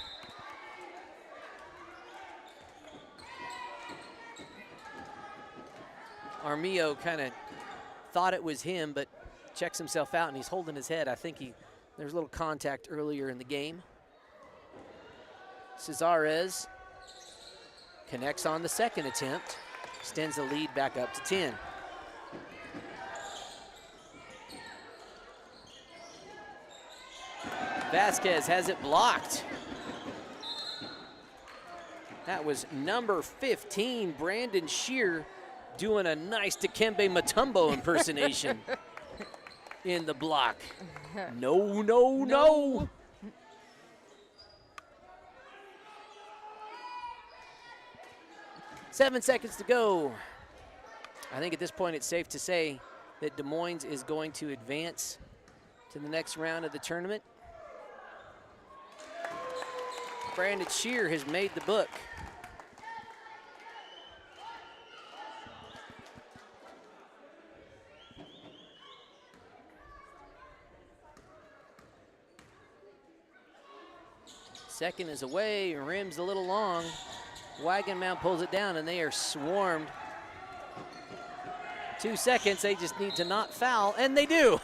Armillo kind of thought it was him, but checks himself out, and he's holding his head. I think there's a little contact earlier in the game. Cesares connects on the second attempt, extends the lead back up to 10. Vasquez has it blocked. That was number 15, Brandon Shear, doing a nice Dikembe Mutombo impersonation in the block. No, no, no. Seven seconds to go. I think at this point it's safe to say that Des Moines is going to advance to the next round of the tournament. Brandon Shear has made the book. Second is away, rims a little long. Wagon Mound pulls it down, and they are swarmed. 2 seconds, they just need to not foul, and they do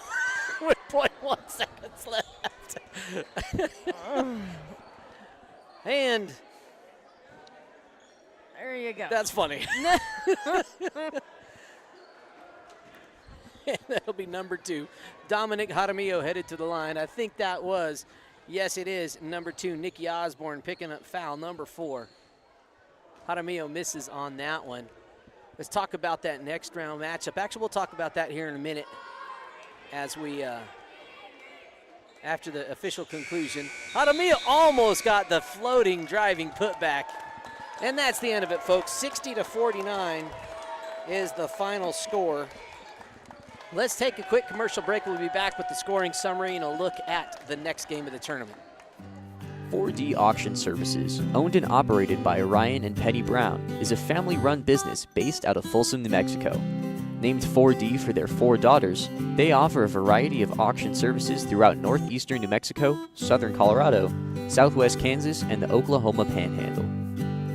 with 0.1 seconds left. And there you go. That's funny. That'll be number 2. Dominic Jaramillo headed to the line. I think that was, yes it is, number 2, Nikki Osborne picking up foul number 4. Jaramillo misses on that one. Let's talk about that next round matchup. Actually, we'll talk about that here in a minute as we, after the official conclusion. Jaramillo almost got the floating driving putback. And that's the end of it, folks. 60-49 is the final score. Let's take a quick commercial break. We'll be back with the scoring summary and a look at the next game of the tournament. 4D Auction Services, owned and operated by Ryan and Petty Brown, is a family-run business based out of Folsom, New Mexico. Named 4D for their 4 daughters, they offer a variety of auction services throughout northeastern New Mexico, southern Colorado, southwest Kansas, and the Oklahoma Panhandle.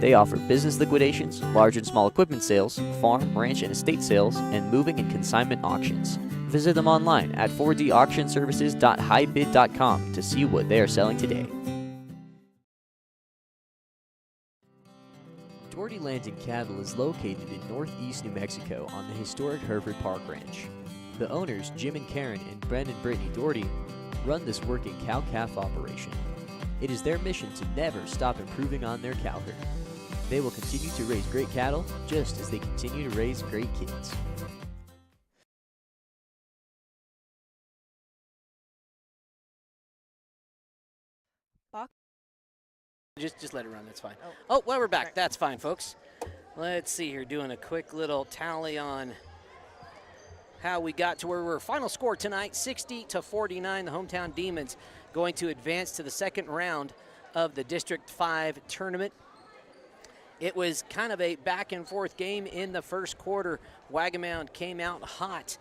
They offer business liquidations, large and small equipment sales, farm, ranch, and estate sales, and moving and consignment auctions. Visit them online at 4dauctionservices.highbid.com to see what they are selling today. Doherty Lands and Cattle is located in northeast New Mexico on the historic Hereford Park Ranch. The owners, Jim and Karen and Bren and Brittany Doherty, run this working cow-calf operation. It is their mission to never stop improving on their cow herd. They will continue to raise great cattle just as they continue to raise great kids. Just let it run, that's fine. Oh, well, we're back. Right. That's fine, folks. Let's see here, doing a quick little tally on how we got to where we're. Final score tonight, 60-49. The hometown Demons going to advance to the second round of the District 5 tournament. It was kind of a back and forth game in the first quarter. Wagon Mound came out hot,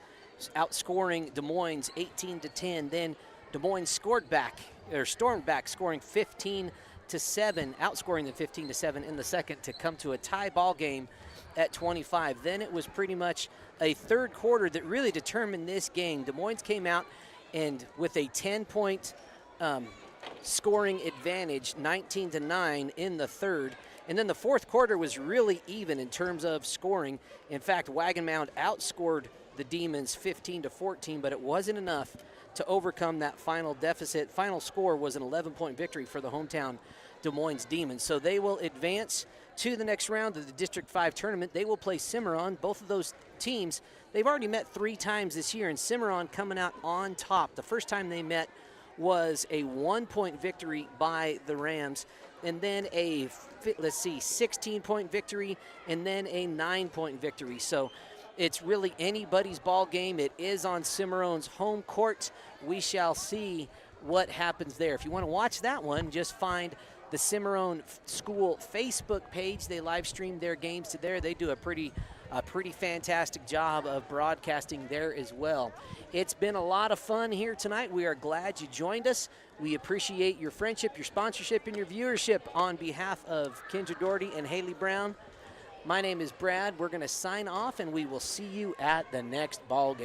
outscoring Des Moines 18-10. Then Des Moines stormed back, scoring 15 15-7, outscoring them 15-7 in the second to come to a tie ball game at 25. Then it was pretty much a third quarter that really determined this game. Des Moines came out and with a 10-point scoring advantage, 19-9 in the third. And then the fourth quarter was really even in terms of scoring. In fact, Wagon Mound outscored the Demons 15-14, but it wasn't enough to overcome that final deficit. Final score was an 11-point victory for the hometown Des Moines Demons. So they will advance to the next round of the District 5 tournament. They will play Cimarron. Both of those teams, they've already met 3 times this year, and Cimarron coming out on top. The first time they met was a 1-point victory by the Rams, and then a 16-point victory, and then a 9-point victory. So it's really anybody's ball game. It is on Cimarron's home court. We shall see what happens there. If you want to watch that one, just find the Cimarron School Facebook page. They live stream their games to there. They do a pretty fantastic job of broadcasting there as well. It's been a lot of fun here tonight. We are glad you joined us. We appreciate your friendship, your sponsorship, and your viewership on behalf of Kendra Doherty and Haley Brown. My name is Brad. We're going to sign off, and we will see you at the next ball game.